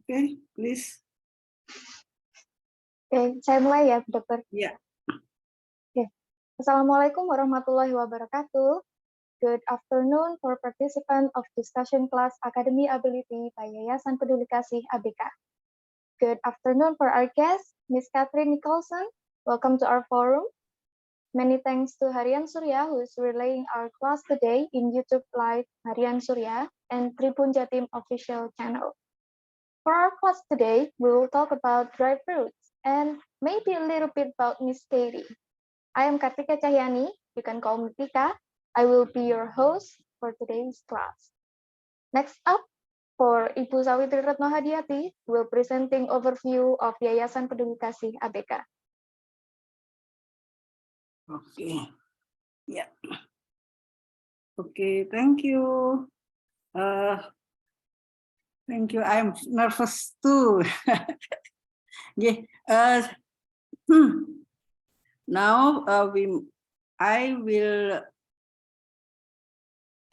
Okay, please. Oke, saya mulai ya, Dokter. Ya. Oke. Assalamualaikum warahmatullahi wabarakatuh. Good afternoon for participants of discussion class Akademibiliti by Yayasan Peduli Kasih ABK. Good afternoon for our guest, Ms. Kathryn. Welcome to our forum. Many thanks to Harian Surya who is relaying our class today in YouTube Live Harian Surya and Tribun Jatim official channel. For our class today, we will talk about dry fruits and maybe a little bit about Miss Katie. I am Kartika Cahyani. You can call me Tika. I will be your host for today's class. Next up, for Ibu Sawitri Retno Hadiati, will presenting overview of Yayasan Peduli Kasih ABK. Okay. Yeah. Okay, thank you. Thank you. I'm nervous too. Yeah. Now I will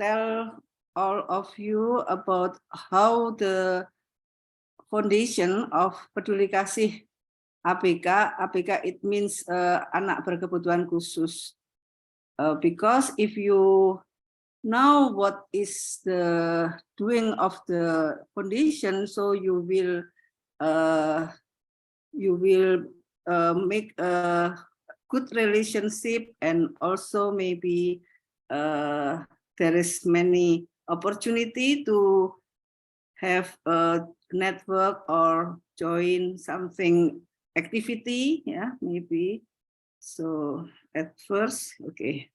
tell all of you about how the foundation of Peduli Kasih ABK. ABK it means anak berkebutuhan khusus. Because if you know what is the doing of the foundation, so you will make a good relationship, and also maybe there is many opportunity to have a network or join something activity, yeah, maybe. So at first, okay.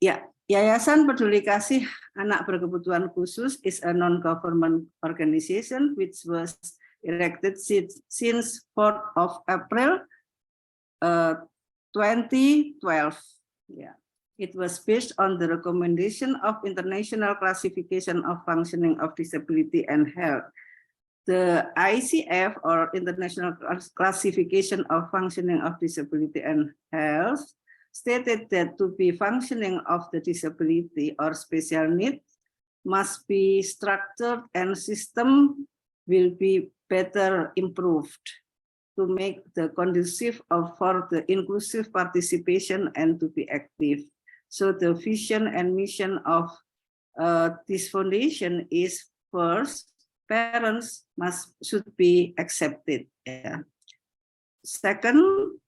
Yeah. Yayasan Peduli Kasih Anak Berkebutuhan Khusus is a non-government organization which was erected since 4th of April 2012. Yeah. It was based on the recommendation of International Classification of Functioning of Disability and Health. The ICF, or International Classification of Functioning of Disability and Health, stated that to be functioning of the disability or special needs must be structured and system will be better improved to make the conducive for the inclusive participation and to be active. So the vision and mission of this foundation is, first, parents should be accepted. Yeah. Second,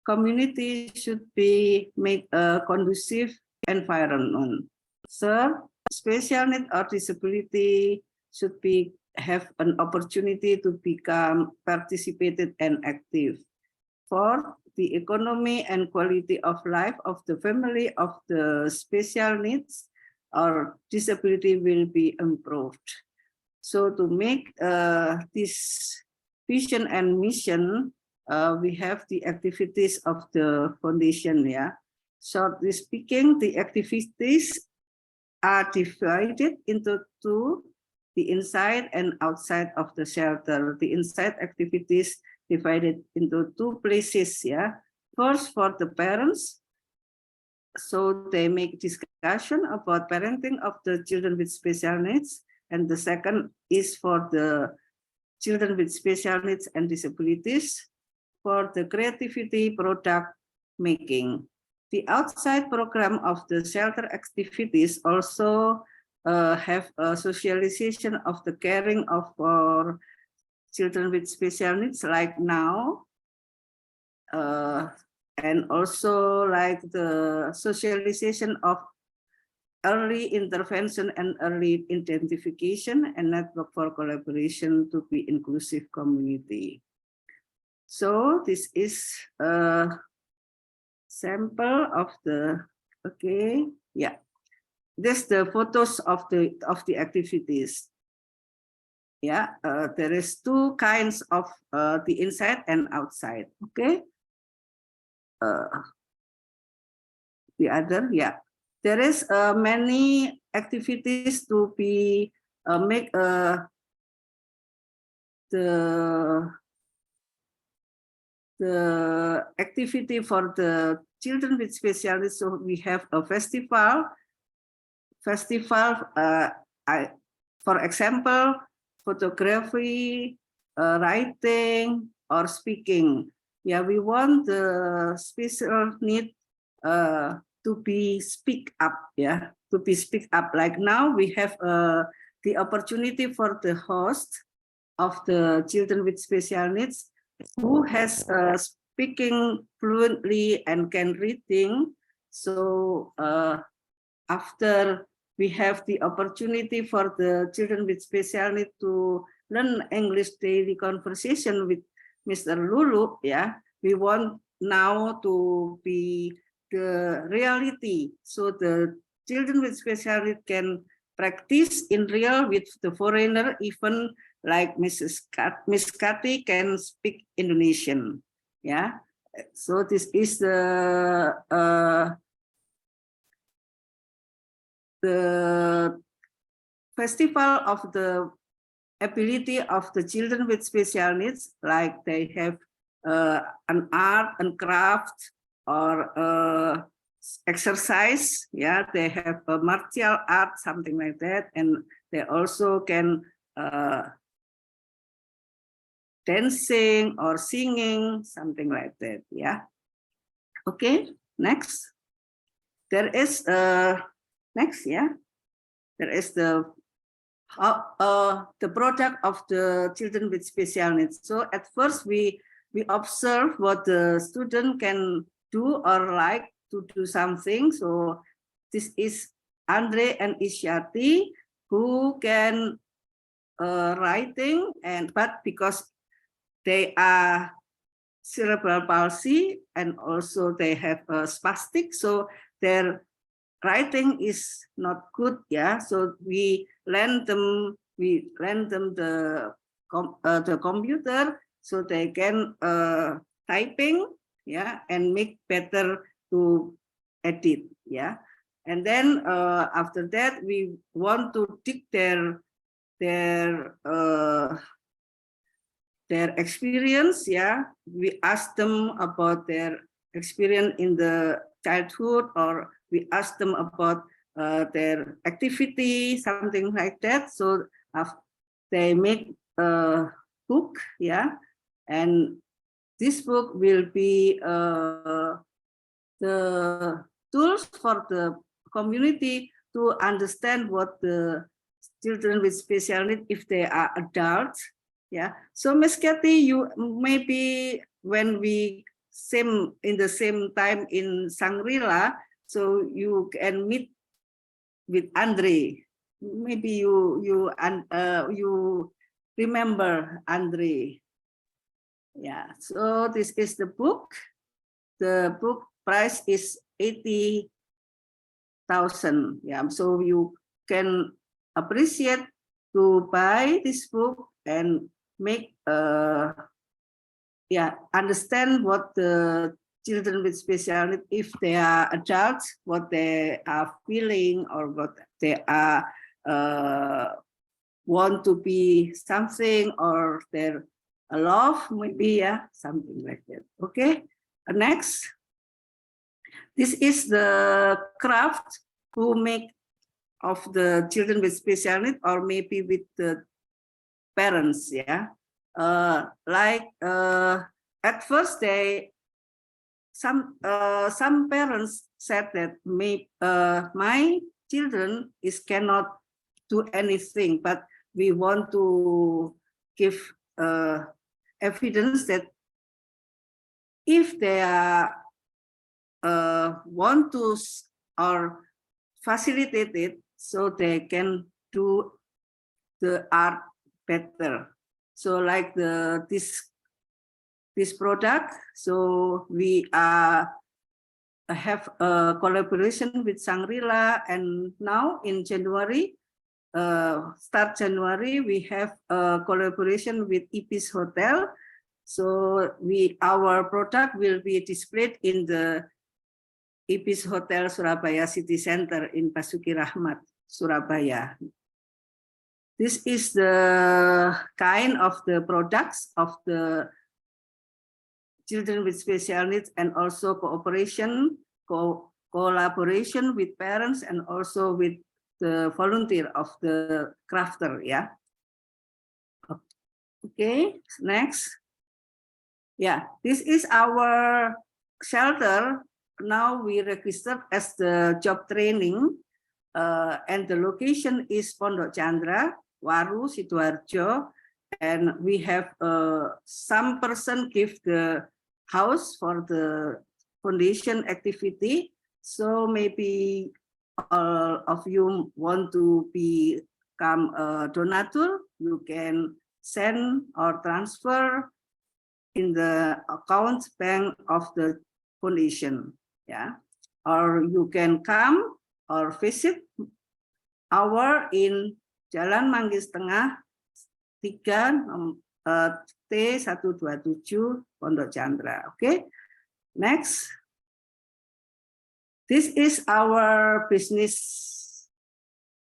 community should be make a conducive environment. Third, special need or disability should have an opportunity to become participated and active. Fourth, the economy and quality of life of the family of the special needs or disability will be improved. So to make this vision and mission, we have the activities of the foundation. Yeah. Shortly speaking, the activities are divided into two: the inside and outside of the shelter. The inside activities divided into two places. Yeah. First, for the parents, so they make discussion about parenting of the children with special needs, and the second is for the children with special needs and disabilities, for the creativity product making. The outside program of the shelter activities also have a socialization of the caring of for children with special needs, like now, and also like the socialization of early intervention and early identification and network for collaboration to be inclusive community. So this is a sample of the, okay, yeah. This the photos of the activities. Yeah, there is two kinds of the inside and outside. Okay. The other, yeah. There is many activities to be make the activity for the children with special needs. So we have a festival. For example, photography, writing or speaking. Yeah, we want the special need to be speak up. Yeah, to be speak up. Like now we have the opportunity for the host of the children with special needs who has speaking fluently and can reading. So after we have the opportunity for the children with special need to learn English daily conversation with Mr. Lulu, yeah, we want now to be the reality. So the children with special need can practice in real with the foreigner, even like Miss Kathy can speak Indonesian. Yeah, so this is the festival of the ability of the children with special needs, like they have an art and craft or exercise. Yeah, they have a martial art, something like that, and they also can dancing or singing, something like that. Yeah. Okay, next. There is next, yeah. There is the product of the children with special needs. So at first we observe what the student can do or like to do something. So this is Andre and Isyati who can writing, but because they are cerebral palsy and also they have a spastic, so their writing is not good. Yeah, so we lend them the computer so they can typing, yeah, and make better to edit. Yeah, and then after that we want to dig their experience. Yeah, we ask them about their experience in the childhood, or we ask them about their activity, something like that. So they make a book. Yeah, and this book will be the tools for the community to understand what the children with special needs, if they are adults. Yeah, so Miss Kathy, you maybe when we in the same time in Shangri-La, so you can meet with Andre. Maybe you remember Andre. Yeah, so this is the book. The book price is 80,000. Yeah, so you can appreciate to buy this book and make understand what the children with special needs, if they are adults, what they are feeling or what they are want to be something, or their love, maybe, yeah, something like that. Okay, next. This is the craft who make of the children with special needs, or maybe with the parents. Yeah, at first some parents said that my children cannot do anything, but we want to give evidence that if they are want to or facilitate it, so they can do the art better. So like this product, so we have a collaboration with Shangri-La, and now in January, start January, we have a collaboration with Ibis Hotel. So our product will be displayed in the Ibis Hotel Surabaya City Center in Basuki Rahmat, Surabaya. This is the kind of the products of the children with special needs, and also collaboration with parents, and also with the volunteer of the crafter. Yeah. Okay, next. Yeah, this is our shelter. Now we registered as the job training, and the location is Pondok Chandra, Waru, Sidoarjo, and we have some person give the house for the foundation activity. So maybe all of you want to become a donatur, you can send or transfer in the account bank of the foundation, yeah, or you can come or visit our in Jalan Manggis Tengah 3 T127 Pondok Chandra. Okay, next. This is our business,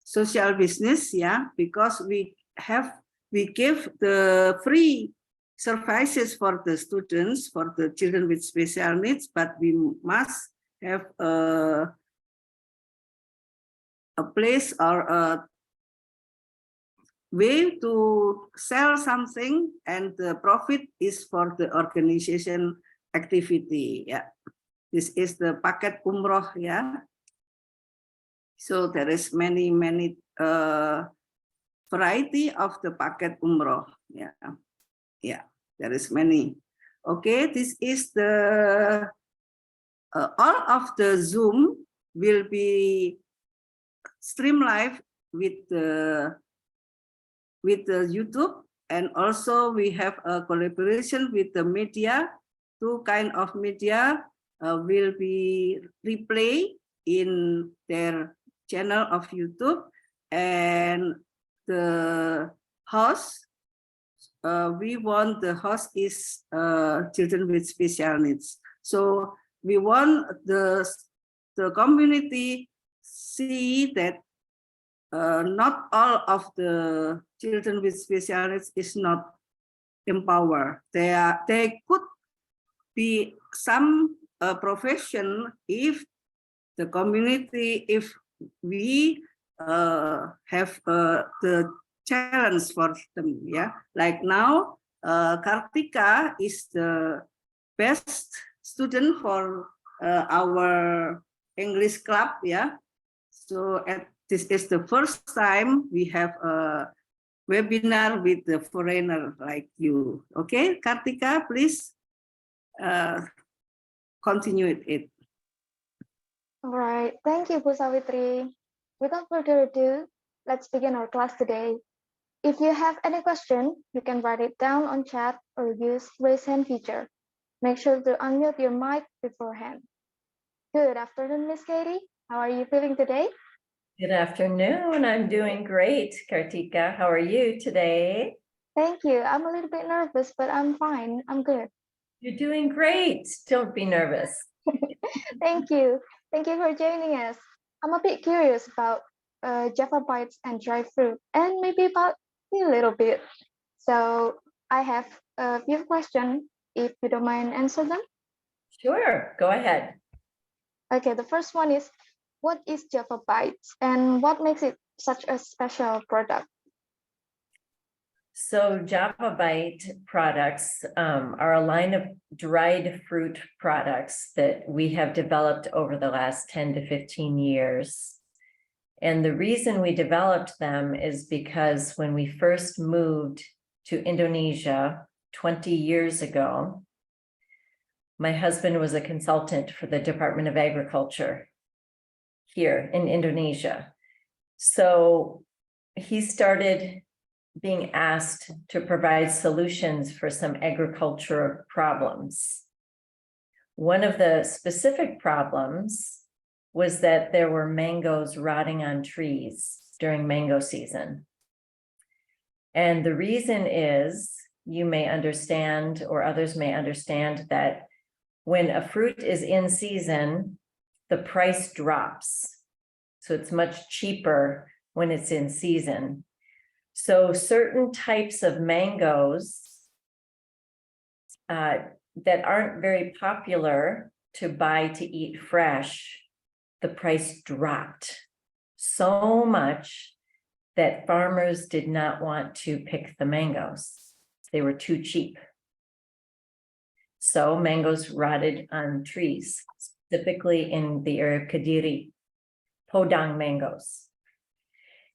social business, yeah, because we give the free services for the students, for the children with special needs, but we must have a place or a way to sell something, and the profit is for the organization activity. Yeah, this is the paket umroh. Yeah, so there is many variety of the paket umroh. Yeah. Yeah, there is many. Okay, this is the all of the Zoom will be stream live with the YouTube, and also we have a collaboration with the media. 2 kind of media will be replay in their channel of YouTube, and the host. We want the host is children with special needs. So we want the community see that not all of the children with special needs is not empowered. They could be some profession if the community, if we have the challenge for them, yeah. Like now, Kartika is the best student for our English club, yeah. So this is the first time we have a webinar with the foreigner like you. Okay, Kartika, please continue it. All right, thank you, Bu Sawitri. Without further ado, let's begin our class today. If you have any question, you can write it down on chat or use raise hand feature. Make sure to unmute your mic beforehand. Good afternoon, Miss Katie. How are you feeling today? Good afternoon. I'm doing great, Kartika. How are you today? Thank you. I'm a little bit nervous, but I'm fine. I'm good. You're doing great. Don't be nervous. Thank you. Thank you for joining us. I'm a bit curious about Java bites and dry fruit, and maybe about a little bit. So I have a few questions, if you don't mind answer them. Sure, go ahead. Okay, the first one is, what is Java bites and what makes it such a special product? So Java Bite products are a line of dried fruit products that we have developed over the last 10 to 15 years. And the reason we developed them is because when we first moved to Indonesia 20 years ago, my husband was a consultant for the Department of Agriculture here in Indonesia. So he started being asked to provide solutions for some agriculture problems. One of the specific problems was that there were mangoes rotting on trees during mango season. And the reason is, you may understand, or others may understand, that when a fruit is in season, the price drops. So it's much cheaper when it's in season. So certain types of mangoes that aren't very popular to buy to eat fresh, the price dropped so much that farmers did not want to pick the mangoes. They were too cheap. So mangoes rotted on trees, specifically in the area of Kediri, podang mangoes.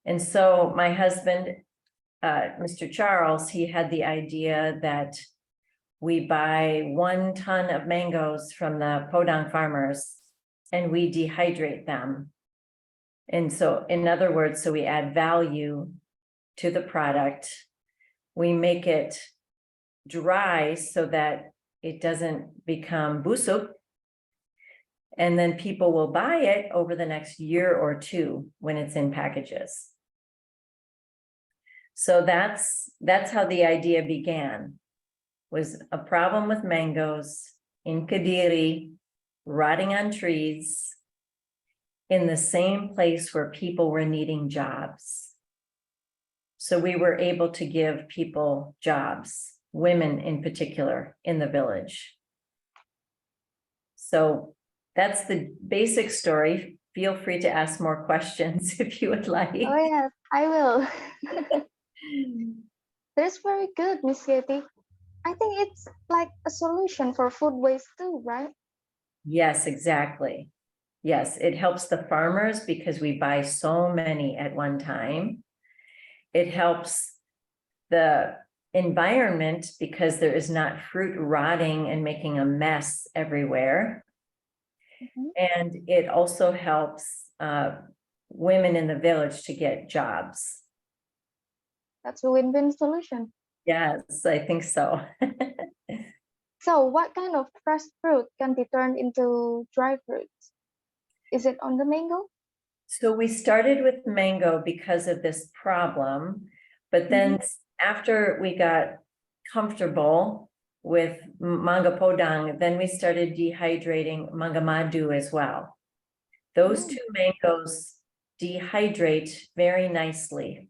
And so my husband, Mr. Charles, he had the idea that we buy 1 ton of mangoes from the podang farmers and we dehydrate them. And so, in other words, so we add value to the product. We make it dry so that it doesn't become busuk. And then people will buy it over the next year or 2 when it's in packages. So that's how the idea began, was a problem with mangoes in Kediri, rotting on trees, in the same place where people were needing jobs. So we were able to give people jobs, women in particular, in the village. So that's the basic story. Feel free to ask more questions if you would like. Oh yes, I will. That's very good, Miss Yeti. I think it's like a solution for food waste too, right? Yes, exactly. Yes, it helps the farmers because we buy so many at one time. It helps the environment because there is not fruit rotting and making a mess everywhere. And it also helps women in the village to get jobs. That's a win-win solution. Yes, I think so. So what kind of fresh fruit can be turned into dry fruits? Is it on the mango? So we started with mango because of this problem, but then after we got comfortable with manga podang, then we started dehydrating manga madu as well. Those 2 mangoes dehydrate very nicely.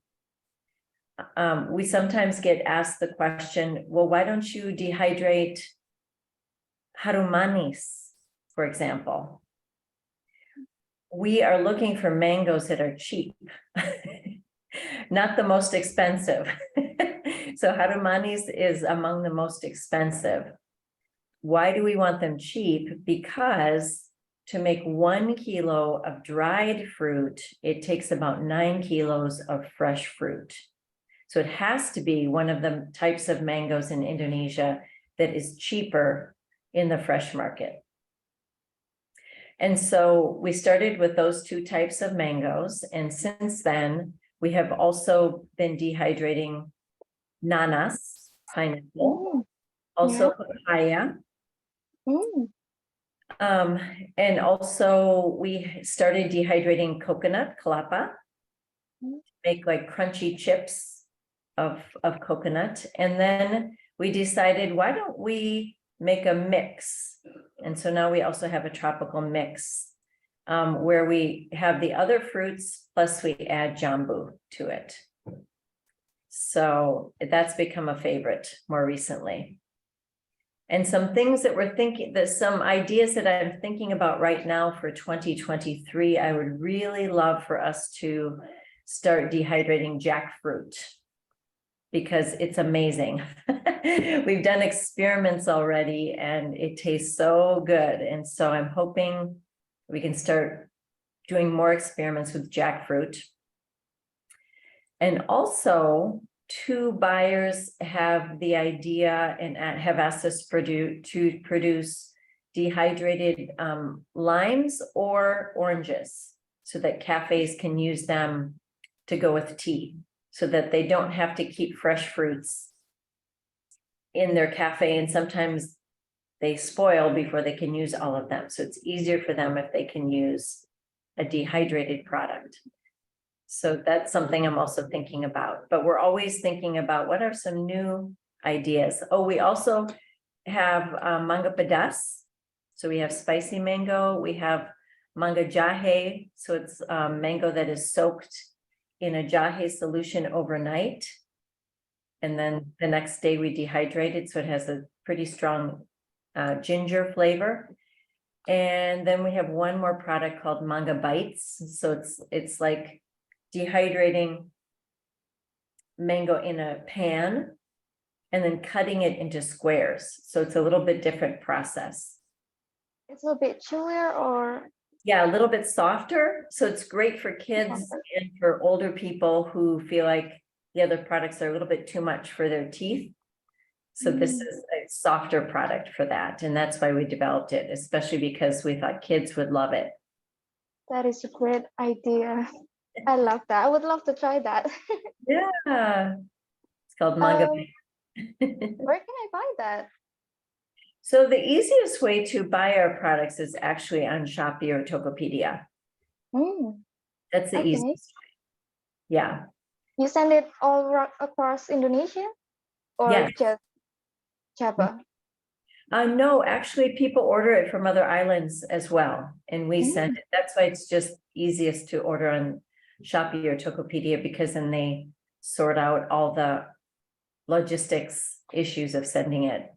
We sometimes get asked the question, well, why don't you dehydrate harumanis, for example? We are looking for mangoes that are cheap, not the most expensive. So harumanis is among the most expensive. Why do we want them cheap? Because to make 1 kilo of dried fruit, it takes about 9 kilos of fresh fruit. So it has to be one of the types of mangoes in Indonesia that is cheaper in the fresh market. And so we started with those 2 types of mangoes. And since then, we have also been dehydrating nanas, pineapple, also papaya. And also we started dehydrating coconut, kelapa, make like crunchy chips of coconut. And then we decided, why don't we make a mix? And so now we also have a tropical mix where we have the other fruits, plus we add jambu to it. So that's become a favorite more recently. And some things that we're thinking, that some ideas that I'm thinking about right now for 2023, I would really love for us to start dehydrating jackfruit because it's amazing. We've done experiments already and it tastes so good. And so I'm hoping we can start doing more experiments with jackfruit. And also, 2 buyers have the idea and have asked us to produce dehydrated limes or oranges so that cafes can use them to go with tea, so that they don't have to keep fresh fruits in their cafe. And sometimes they spoil before they can use all of them. So it's easier for them if they can use a dehydrated product. So that's something I'm also thinking about, but we're always thinking about what are some new ideas. Oh, we also have manga pedas. So we have spicy mango, we have manga jahe. So it's mango that is soaked in a jahe solution overnight. And then the next day we dehydrate it. So it has a pretty strong ginger flavor. And then we have one more product called manga bites. So it's like dehydrating mango in a pan and then cutting it into squares. So it's a little bit different process. It's a bit chewier or? Yeah, a little bit softer. So it's great for kids and for older people who feel like the other products are a little bit too much for their teeth. So this is a softer product for that. And that's why we developed it, especially because we thought kids would love it. That is a great idea. I love that. I would love to try that. Yeah. It's called manga. Where can I buy that? So the easiest way to buy our products is actually on Shopee or Tokopedia. That's the easiest way. Yeah. You send it all across Indonesia or Yes. just Java? No, actually people order it from other islands as well. And we send it. That's why it's just easiest to order on Shopee or Tokopedia, because then they sort out all the logistics issues of sending it.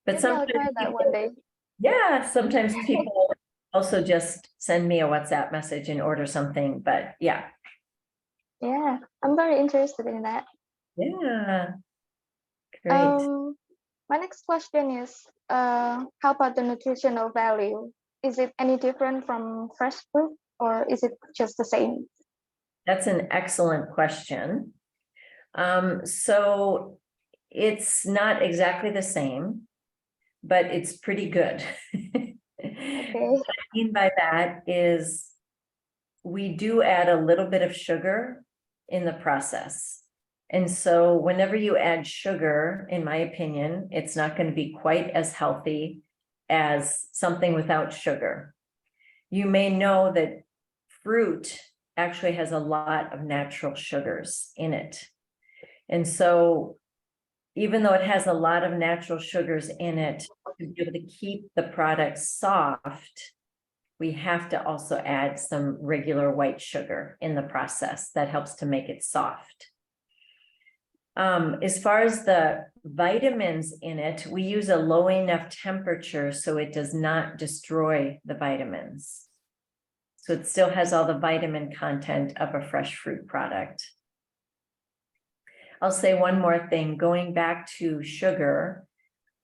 But Maybe I'll sometimes try that one day. yeah, sometimes people also just send me a WhatsApp message and order something, but yeah. Yeah, I'm very interested in that. Yeah, great. My next question is, how about the nutritional value? Is it any different from fresh fruit, or is it just the same? That's an excellent question. So it's not exactly the same, but it's pretty good. Okay. What I mean by that is we do add a little bit of sugar in the process. And so whenever you add sugar, in my opinion, it's not going to be quite as healthy as something without sugar. You may know that fruit actually has a lot of natural sugars in it. And so even though it has a lot of natural sugars in it, to be able to keep the product soft, we have to also add some regular white sugar in the process that helps to make it soft. As far as the vitamins in it, we use a low enough temperature so it does not destroy the vitamins. So it still has all the vitamin content of a fresh fruit product. I'll say one more thing, going back to sugar,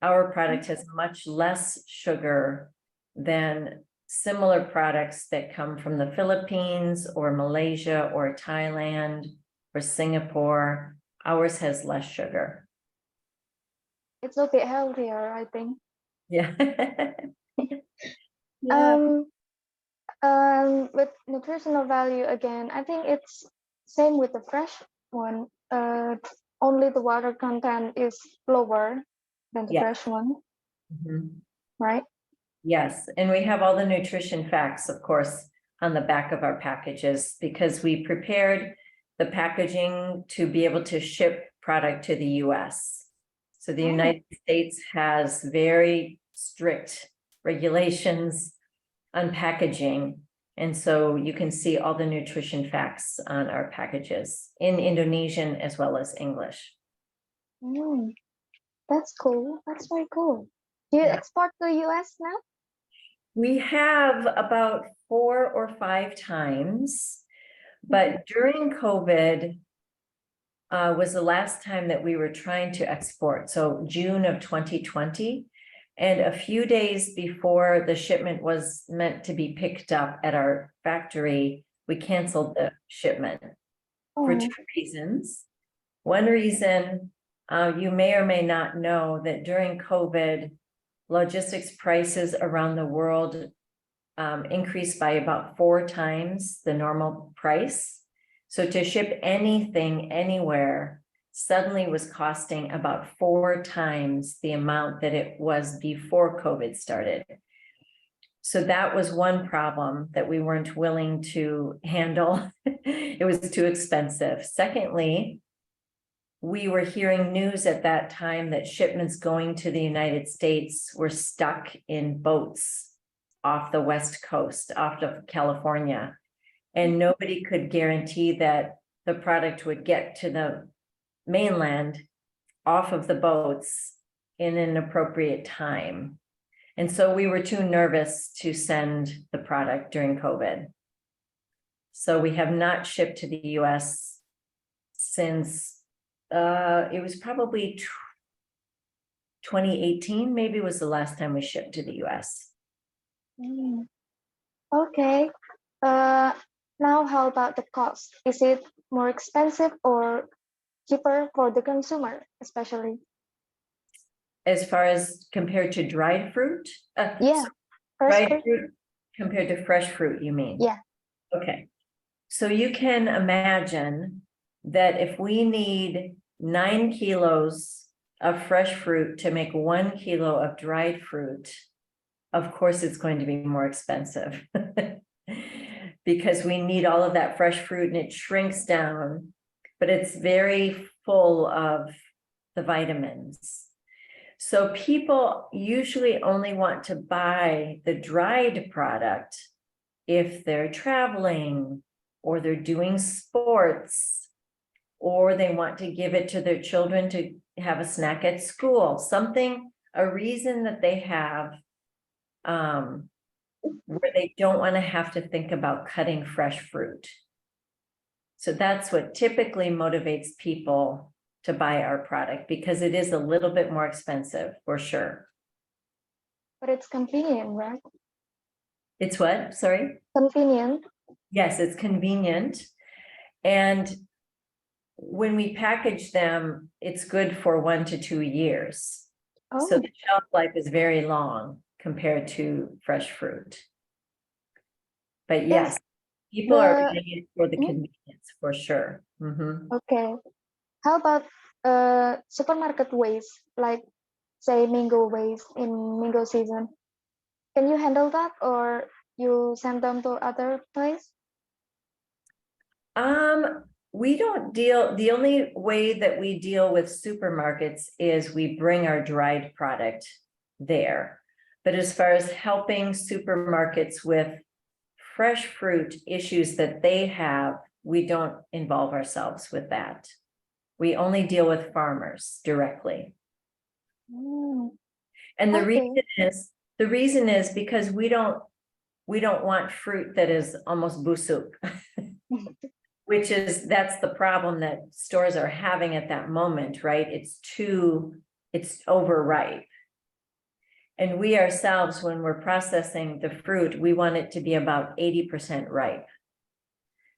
our product has much less sugar than similar products that come from the Philippines or Malaysia or Thailand or Singapore. Ours has less sugar. It's a bit healthier, I think. Yeah. With nutritional value again, I think it's same with the fresh one. Only the water content is lower than the fresh one, right? Yes, and we have all the nutrition facts, of course, on the back of our packages, because we prepared the packaging to be able to ship product to the US. So the United States has very strict regulations on packaging. And so you can see all the nutrition facts on our packages in Indonesian as well as English. That's cool. That's very cool. Do you export to the US now? We have about 4 or 5 times, but during COVID was the last time that we were trying to export. So June of 2020. And a few days before the shipment was meant to be picked up at our factory, we canceled the shipment for 2 reasons. One reason, you may or may not know that during COVID, logistics prices around the world increased by about 4 times the normal price. So to ship anything anywhere suddenly was costing about 4 times the amount that it was before COVID started. So that was one problem that we weren't willing to handle. It was too expensive. Secondly, we were hearing news at that time that shipments going to the United States were stuck in boats off the West Coast, off of California, and nobody could guarantee that the product would get to the mainland off of the boats in an appropriate time. And so we were too nervous to send the product during COVID. So we have not shipped to the US since it was probably 2018 maybe was the last time we shipped to the US. Okay. Now how about the cost? Is it more expensive or cheaper for the consumer, especially? As far as compared to dried fruit? Yeah. Dried First, fruit compared to fresh fruit, you mean? yeah. Okay. So you can imagine that if we need 9 kilos of fresh fruit to make 1 kilo of dried fruit, of course it's going to be more expensive because we need all of that fresh fruit and it shrinks down, but it's very full of the vitamins. So people usually only want to buy the dried product if they're traveling or they're doing sports, or they want to give it to their children to have a snack at school, something, a reason that they have where they don't want to have to think about cutting fresh fruit. So that's what typically motivates people to buy our product, because it is a little bit more expensive for sure. But it's convenient, right? It's what? Sorry? Convenient. Yes, it's convenient. And when we package them, it's good for 1 to 2 years. Oh, So the shelf life is very long compared to fresh fruit. But yes, people are buying it for the convenience for sure. okay. How about supermarket waste, like say Minggu waste in Minggu season? Can you handle that, or you send them to other place? We don't deal, the only way that we deal with supermarkets is we bring our dried product there. But as far as helping supermarkets with fresh fruit issues that they have, we don't involve ourselves with that. We only deal with farmers directly. And the reason is because we don't want fruit that is almost busuk. That's the problem that stores are having at that moment, right? It's overripe. And we ourselves, when we're processing the fruit, we want it to be about 80% ripe.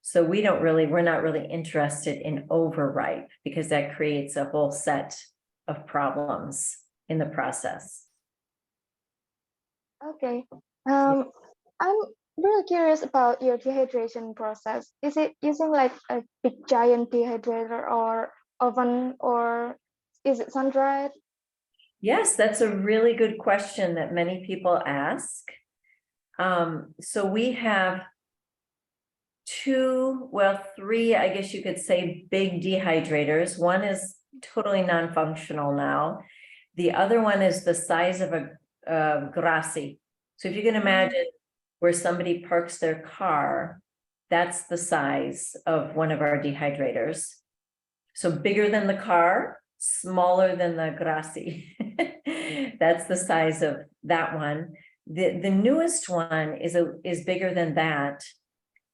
So we're not really interested in overripe, because that creates a whole set of problems in the process. Okay. I'm really curious about your dehydration process. Is it using like a big giant dehydrator or oven, or is it sun-dried? Yes, that's a really good question that many people ask. So we have 3, I guess you could say, big dehydrators. One is totally non-functional now. The other one is the size of a grassi. So if you can imagine where somebody parks their car, that's the size of one of our dehydrators. So bigger than the car, smaller than the grassi. That's the size of that one. The newest one is bigger than that,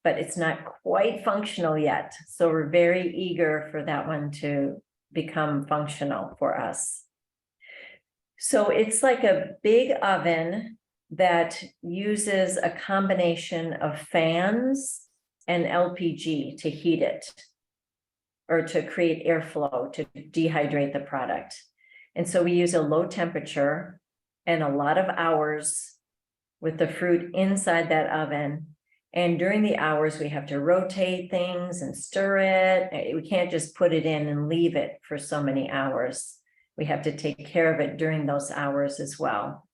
but it's not quite functional yet. So we're very eager for that one to become functional for us. So it's like a big oven that uses a combination of fans and LPG to heat it, or to create airflow to dehydrate the product. And so we use a low temperature and a lot of hours with the fruit inside that oven. And during the hours, we have to rotate things and stir it. We can't just put it in and leave it for so many hours. We have to take care of it during those hours as well.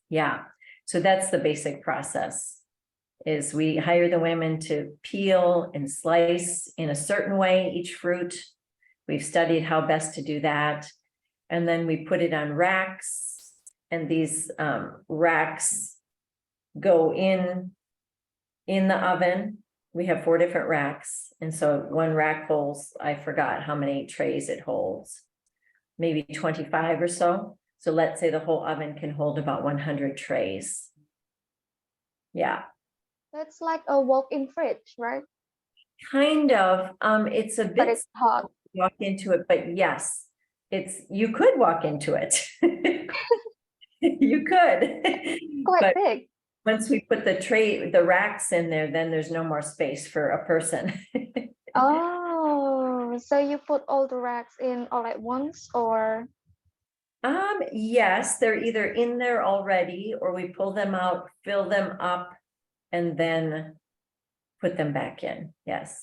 Yeah, so that's the basic process, is we hire the women to peel and slice in a certain way each fruit. We've studied how best to do that. And then we put it on racks, and these racks go in the oven. We have 4 different racks. And so one rack holds, I forgot how many trays it holds, maybe 25 or so. So let's say the whole oven can hold about 100 trays. Yeah. That's like a walk-in fridge, right? Kind of. It's a bit, but it's hot. walk into it, but yes. you could walk into it. You could. Quite But big. once we put the racks in there, then there's no more space for a person. Oh, so you put all the racks in all at once, or? Yes, they're either in there already, or we pull them out, fill them up, and then put them back in. Yes.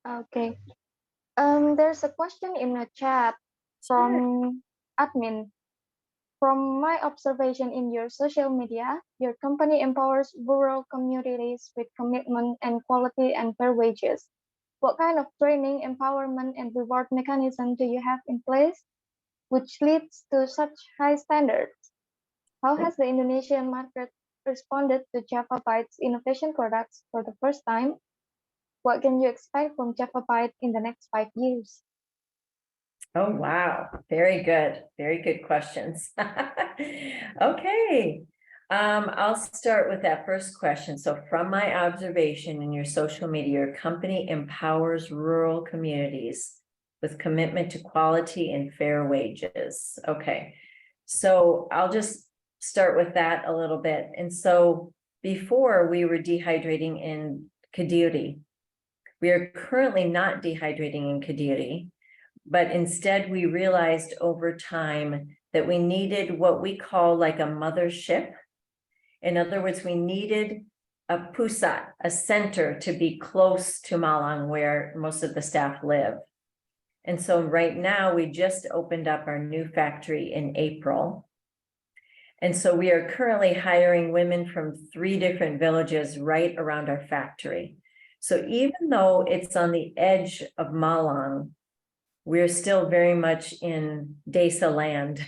Okay. There's a question in the chat from admin. From my observation in your social media, your company empowers rural communities with commitment and quality and fair wages. What kind of training, empowerment, and reward mechanism do you have in place, which leads to such high standards? How has the Indonesian market responded to Java Byte's innovation products for the first time? What can you expect from Java Byte in the next 5 years? Oh, wow. Very good. Very good questions. Okay. I'll start with that first question. So from my observation in your social media, your company empowers rural communities with commitment to quality and fair wages. Okay. So I'll just start with that a little bit. And so before we were dehydrating in Kediri, we are currently not dehydrating in Kediri. But instead, we realized over time that we needed what we call like a mothership. In other words, we needed a pusat, a center, to be close to Malang, where most of the staff live. And so right now, we just opened up our new factory in April. And so we are currently hiring women from 3 different villages right around our factory. So even though it's on the edge of Malang, we're still very much in Desa land.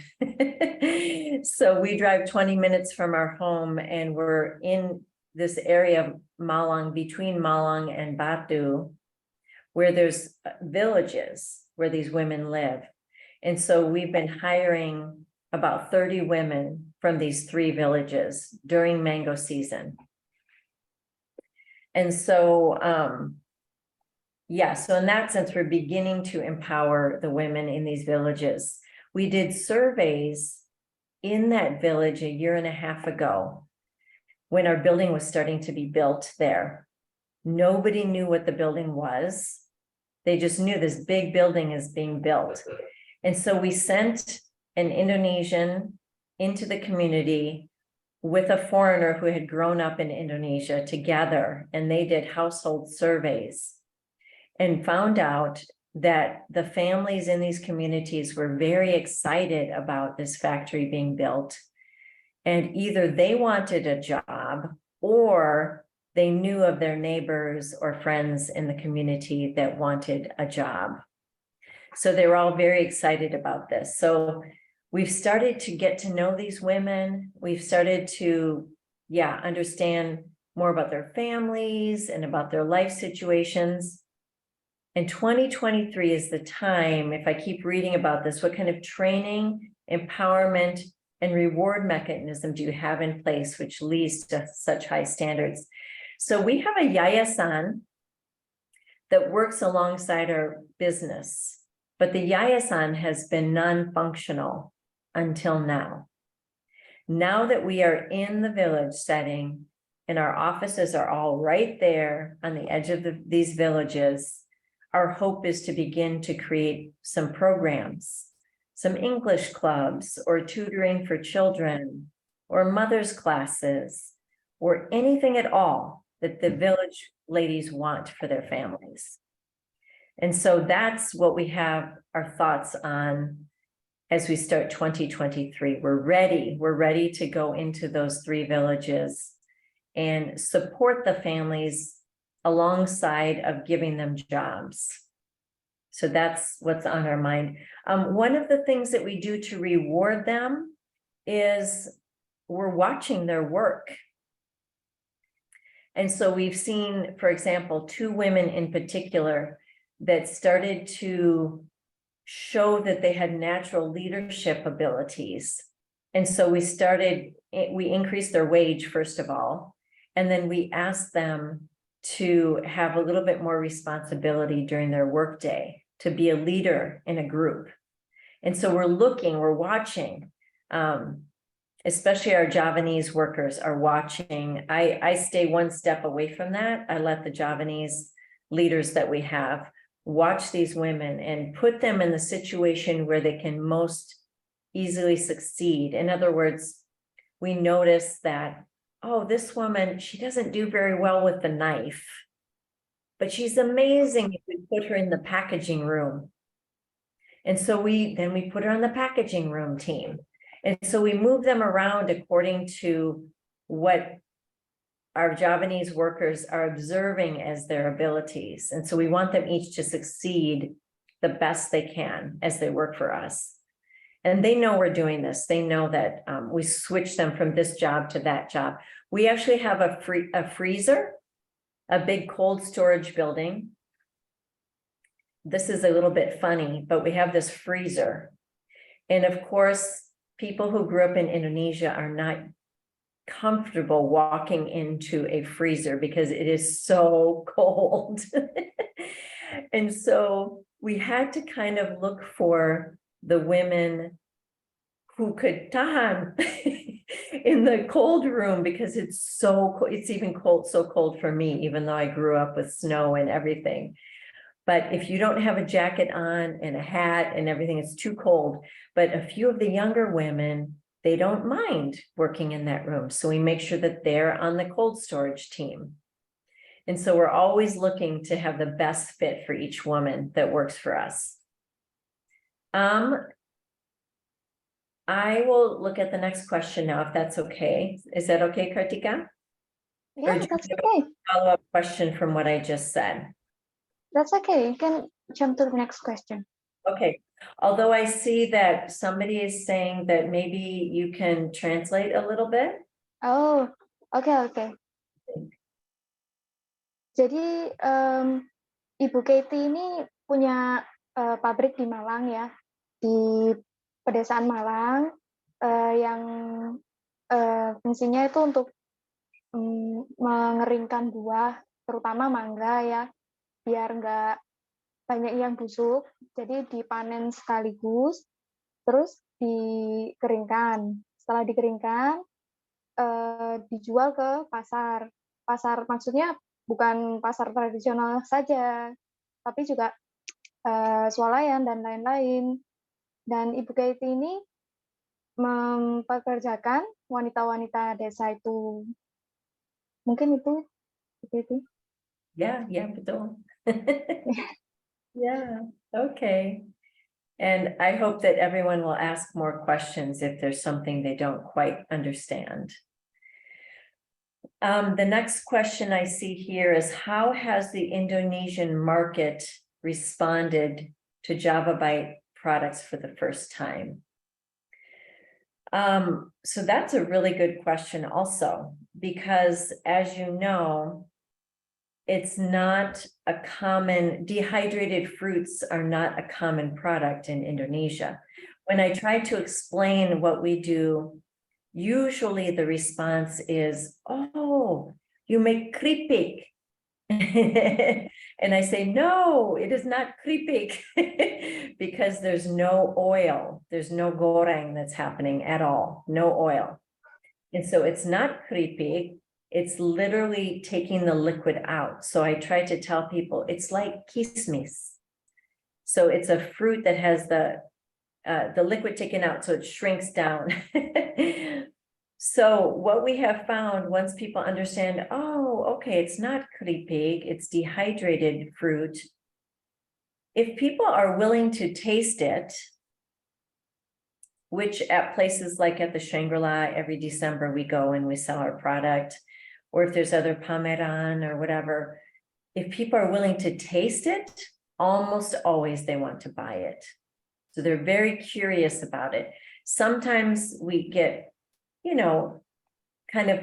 So we drive 20 minutes from our home, and we're in this area of Malang, between Malang and Batu, where there's villages where these women live. And so we've been hiring about 30 women from these 3 villages during mango season. And so, yeah, so in that sense, we're beginning to empower the women in these villages. We did surveys in that village 1.5 years ago when our building was starting to be built there. Nobody knew what the building was. They just knew this big building is being built. And so we sent an Indonesian into the community with a foreigner who had grown up in Indonesia together, and they did household surveys and found out that the families in these communities were very excited about this factory being built. And either they wanted a job, or they knew of their neighbors or friends in the community that wanted a job. So they were all very excited about this. So we've started to get to know these women. We've started to, understand more about their families and about their life situations. And 2023 is the time, if I keep reading about this, what kind of training, empowerment, and reward mechanism do you have in place which leads to such high standards? So we have a yayasan that works alongside our business, but the yayasan has been non-functional until now. Now that we are in the village setting and our offices are all right there on the edge of these villages, our hope is to begin to create some programs, some English clubs, or tutoring for children, or mothers' classes, or anything at all that the village ladies want for their families. And so that's what we have our thoughts on as we start 2023. We're ready to go into those 3 villages and support the families alongside of giving them jobs. So that's what's on our mind. One of the things that we do to reward them is we're watching their work. And so we've seen, for example, 2 women in particular that started to show that they had natural leadership abilities. And so we increased their wage, first of all, and then we asked them to have a little bit more responsibility during their workday, to be a leader in a group. And so we're watching, especially our Javanese workers are watching. I stay one step away from that. I let the Javanese leaders that we have watch these women and put them in the situation where they can most easily succeed. In other words, we notice that, oh, this woman, she doesn't do very well with the knife, but she's amazing if we put her in the packaging room. And so we put her on the packaging room team. And so we move them around according to what our Javanese workers are observing as their abilities. And so we want them each to succeed the best they can as they work for us. And they know we're doing this. They know that we switch them from this job to that job. We actually have a freezer, a big cold storage building. This is a little bit funny, but we have this freezer. And of course, people who grew up in Indonesia are not comfortable walking into a freezer because it is so cold. And so we had to kind of look for the women who could tahan in the cold room because it's even cold, so cold for me, even though I grew up with snow and everything. But if you don't have a jacket on and a hat and everything, it's too cold. But a few of the younger women, they don't mind working in that room. So we make sure that they're on the cold storage team. And so we're always looking to have the best fit for each woman that works for us. I will look at the next question now, if that's okay. Is that okay, Kartika? Yeah, Or do you that's have okay. a follow-up question from what I just said? That's okay. You can jump to the next question. Okay, although I see that somebody is saying that maybe you can translate a little bit. Oh, okay. Jadi Ibu Katie ini punya pabrik di Malang ya, di pedesaan Malang yang fungsinya itu untuk mengeringkan buah, terutama mangga ya, biar nggak banyak yang busuk. Jadi dipanen sekaligus, terus dikeringkan. Setelah dikeringkan, dijual ke pasar. Pasar maksudnya bukan pasar tradisional saja, tapi juga swalayan dan lain-lain. Dan Ibu Katie ini mempekerjakan wanita-wanita desa itu. Mungkin itu, Ibu Katie. Yeah, betul. Yeah, okay. And I hope that everyone will ask more questions if there's something they don't quite understand. The next question I see here is, how has the Indonesian market responded to Java Byte products for the first time? So that's a really good question also, because as you know, it's not a common, dehydrated fruits are not a common product in Indonesia. When I try to explain what we do, usually the response is, oh, you make keripik. And I say, no, it is not keripik, because there's no oil. There's no goreng that's happening at all, no oil. And so it's not keripik. It's literally taking the liquid out. So I try to tell people it's like kismis. So it's a fruit that has the liquid taken out, so it shrinks down. So what we have found, once people understand, oh, okay, it's not keripik, it's dehydrated fruit. If people are willing to taste it, which at places like at the Shangri-La, every December we go and we sell our product, or if there's other pameran or whatever, if people are willing to taste it, almost always they want to buy it. So they're very curious about it. Sometimes we get, kind of,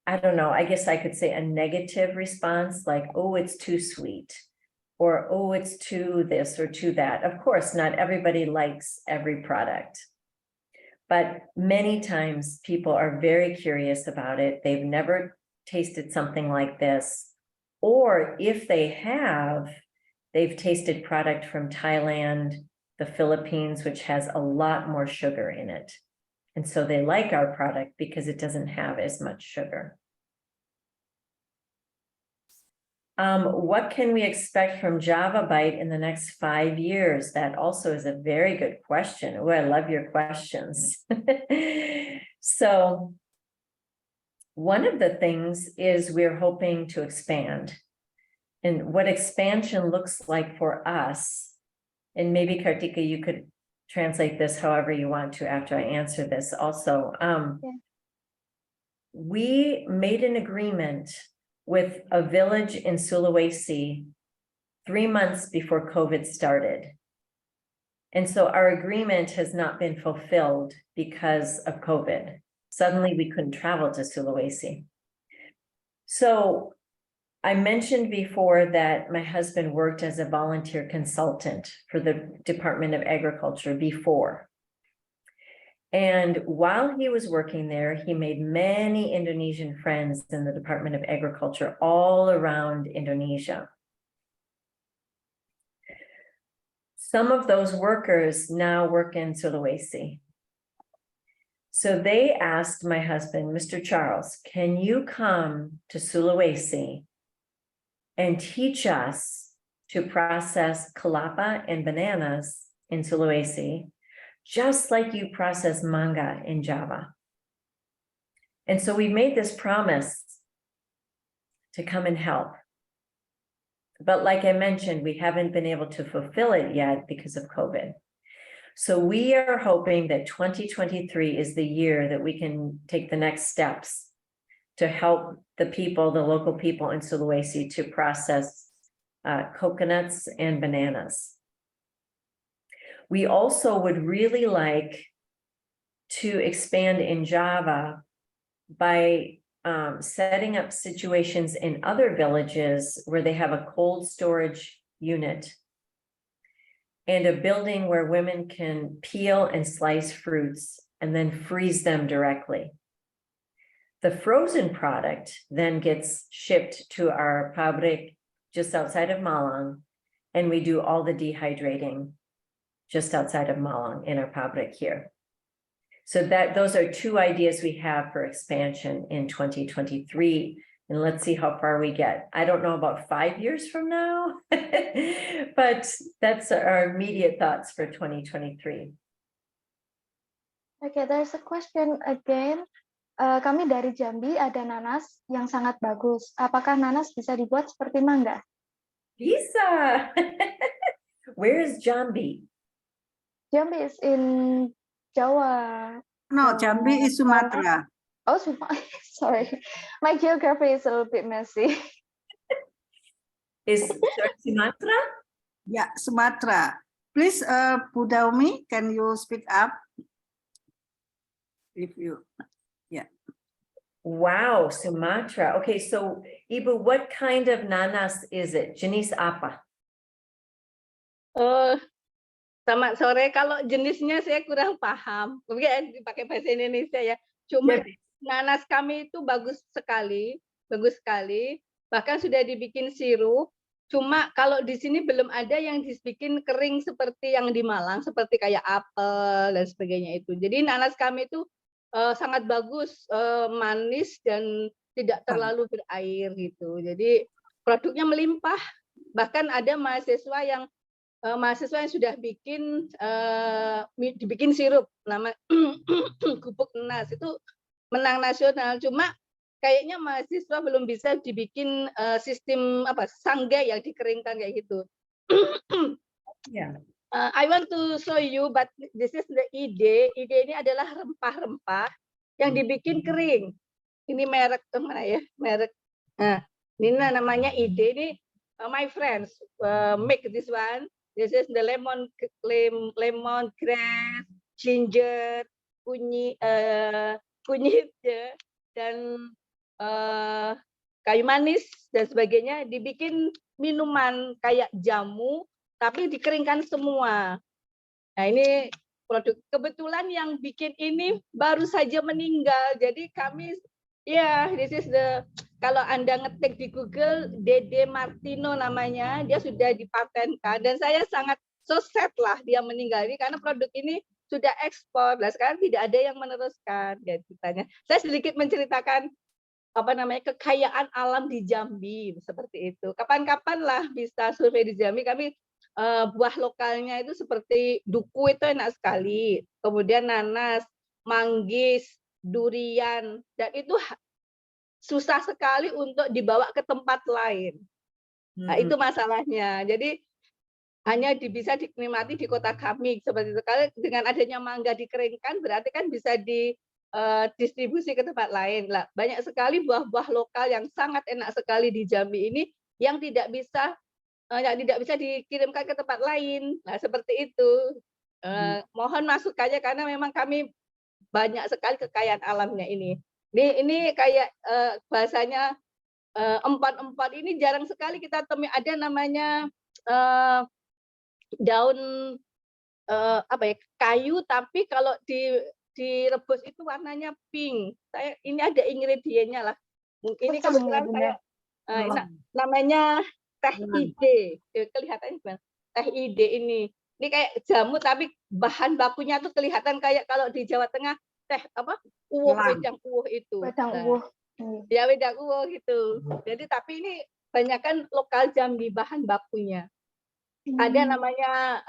I don't know, I guess I could say a negative response, like, oh, it's too sweet, or, oh, it's too this or too that. Of course, not everybody likes every product. But many times people are very curious about it. They've never tasted something like this. Or if they have, they've tasted product from Thailand, the Philippines, which has a lot more sugar in it. And so they like our product because it doesn't have as much sugar. What can we expect from Java Byte in the next 5 years? That also is a very good question. Oh, I love your questions. So one of the things is we're hoping to expand. And what expansion looks like for us, and maybe Kartika, you could translate this however you want to after I answer this also. We made an agreement with a village in Sulawesi 3 months before COVID started. And so our agreement has not been fulfilled because of COVID. Suddenly we couldn't travel to Sulawesi. So I mentioned before that my husband worked as a volunteer consultant for the Department of Agriculture before. And while he was working there, he made many Indonesian friends in the Department of Agriculture all around Indonesia. Some of those workers now work in Sulawesi. So they asked my husband, Mr. Charles, can you come to Sulawesi and teach us to process kelapa and bananas in Sulawesi, just like you process manga in Java? And so we made this promise to come and help. But like I mentioned, we haven't been able to fulfill it yet because of COVID. So we are hoping that 2023 is the year that we can take the next steps to help the people, the local people in Sulawesi, to process coconuts and bananas. We also would really like to expand in Java by setting up situations in other villages where they have a cold storage unit and a building where women can peel and slice fruits and then freeze them directly. The frozen product then gets shipped to our pabrik just outside of Malang, and we do all the dehydrating just outside of Malang in our pabrik here. So those are two ideas we have for expansion in 2023. And let's see how far we get. I don't know about 5 years from now, but that's our immediate thoughts for 2023. Okay, there's a question again. Kami dari Jambi, ada nanas yang sangat bagus. Apakah nanas bisa dibuat seperti mangga? Bisa. Where is Jambi? Jambi is in Jawa. No, Jambi is Sumatra. Oh, sorry. My geography is a little bit messy. Is Sumatra? Yeah, Sumatra. Please, Pudaumi, can you speak up? If you, yeah. Wow, Sumatra. Okay, so Ibu, what kind of nanas is it? Jenis apa? Selamat sore. Kalau jenisnya saya kurang paham. Mungkin dipakai bahasa Indonesia ya. Cuma nanas kami itu bagus sekali. Bahkan sudah dibikin sirup. Cuma kalau di sini belum ada yang dibikin kering seperti yang di Malang, seperti kayak apel dan sebagainya itu. Jadi nanas kami itu sangat bagus, manis dan tidak terlalu berair gitu. Jadi produknya melimpah. Bahkan ada mahasiswa yang sudah dibikin sirup nama gubuk nas, itu menang nasional. Cuma kayaknya mahasiswa belum bisa dibikin sistem sanggai yang dikeringkan kayak gitu. Yeah. I want to show you, but this is the ide. Ide ini adalah rempah-rempah yang dibikin kering. Ini merek mana ya? Merek. Nah, ini namanya ide. Ini my friends make this one. This is the lemon grass, ginger, kunyit ya, dan kayu manis dan sebagainya, dibikin minuman kayak jamu tapi dikeringkan semua. Nah, ini produk kebetulan yang bikin ini baru saja meninggal. Jadi kami this is the, kalau Anda ngetik di Google, Dede Martino namanya, dia sudah dipatenkan dan saya sangat so sad lah dia meninggal ini karena produk ini sudah ekspor. Nah, sekarang tidak ada yang meneruskan. Ya, ceritanya. Saya sedikit menceritakan kekayaan alam di Jambi seperti itu. Kapan-kapan lah bisa survei di Jambi. Kami buah lokalnya itu seperti duku itu enak sekali. Kemudian nanas, manggis, durian, dan itu susah sekali untuk dibawa ke tempat lain. Nah, itu masalahnya. Jadi hanya bisa dinikmati di kota kami seperti itu. Kalau dengan adanya mangga dikeringkan berarti kan bisa didistribusi ke tempat lain. Lah, banyak sekali buah-buah lokal yang sangat enak sekali di Jambi ini yang tidak bisa dikirimkan ke tempat lain. Nah, seperti itu. Mohon masukannya karena memang kami banyak sekali kekayaan alamnya ini. Ini kayak bahasanya empat ini jarang sekali kita temui. Ada namanya daun kayu, tapi kalau direbus itu warnanya pink. Ini ada ingredientnya lah. Ini kebetulan saya namanya teh ide. Kelihatannya gimana? Teh ide ini kayak jamu tapi bahan bakunya tuh kelihatan kayak kalau di Jawa Tengah teh uwuh, wedang uwuh itu. Wedang uwuh. Ya wedang uwuh gitu. Jadi tapi ini banyakkan lokal Jambi bahan bakunya. Ada namanya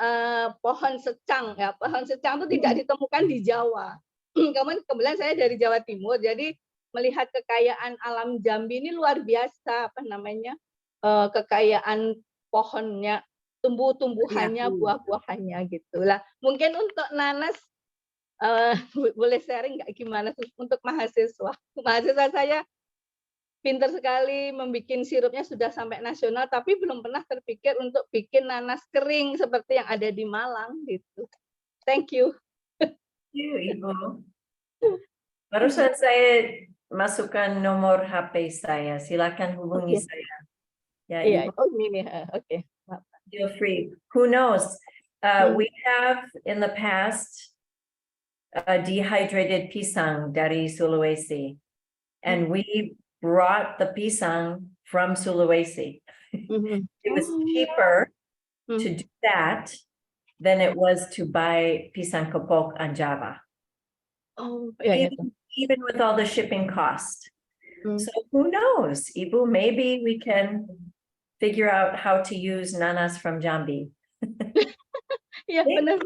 pohon secang ya. Pohon secang itu tidak ditemukan di Jawa. Kemudian saya dari Jawa Timur, jadi melihat kekayaan alam Jambi ini luar biasa. Kekayaan pohonnya, tumbuh-tumbuhannya, buah-buahannya gitulah. Mungkin untuk nanas boleh sharing nggak gimana untuk mahasiswa? Mahasiswa saya pintar sekali membuat sirupnya sudah sampai nasional, tapi belum pernah terpikir untuk bikin nanas kering seperti yang ada di Malang gitu. Thank you. Thank you, Ibu. Barusan saya masukkan nomor HP saya. Silakan hubungi saya. Ya, Iya, Ibu. oh ini nih. Oke. Feel free. Who knows? We have in the past dehydrated pisang dari Sulawesi, and we brought the pisang from Sulawesi. It was cheaper to do that than it was to buy pisang kepok on Java. Oh, yeah, Even with all the shipping cost. So who knows, Ibu, maybe we can figure out how to use nanas from Jambi. Iya, benar.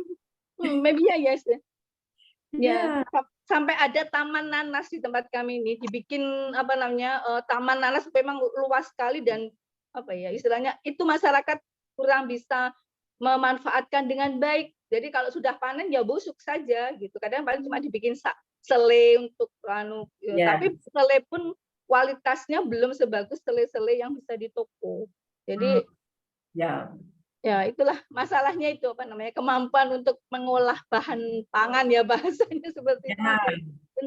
Maybe yes. Yeah. Sampai ada taman nanas di tempat kami ini, dibikin taman nanas memang luas sekali dan istilahnya itu masyarakat kurang bisa memanfaatkan dengan baik. Jadi kalau sudah panen ya busuk saja gitu. Kadang paling cuma dibikin sele untuk tapi sele pun kualitasnya belum sebagus sele-sele yang bisa di toko. Jadi ya itulah masalahnya itu kemampuan untuk mengolah bahan pangan ya bahasanya seperti itu.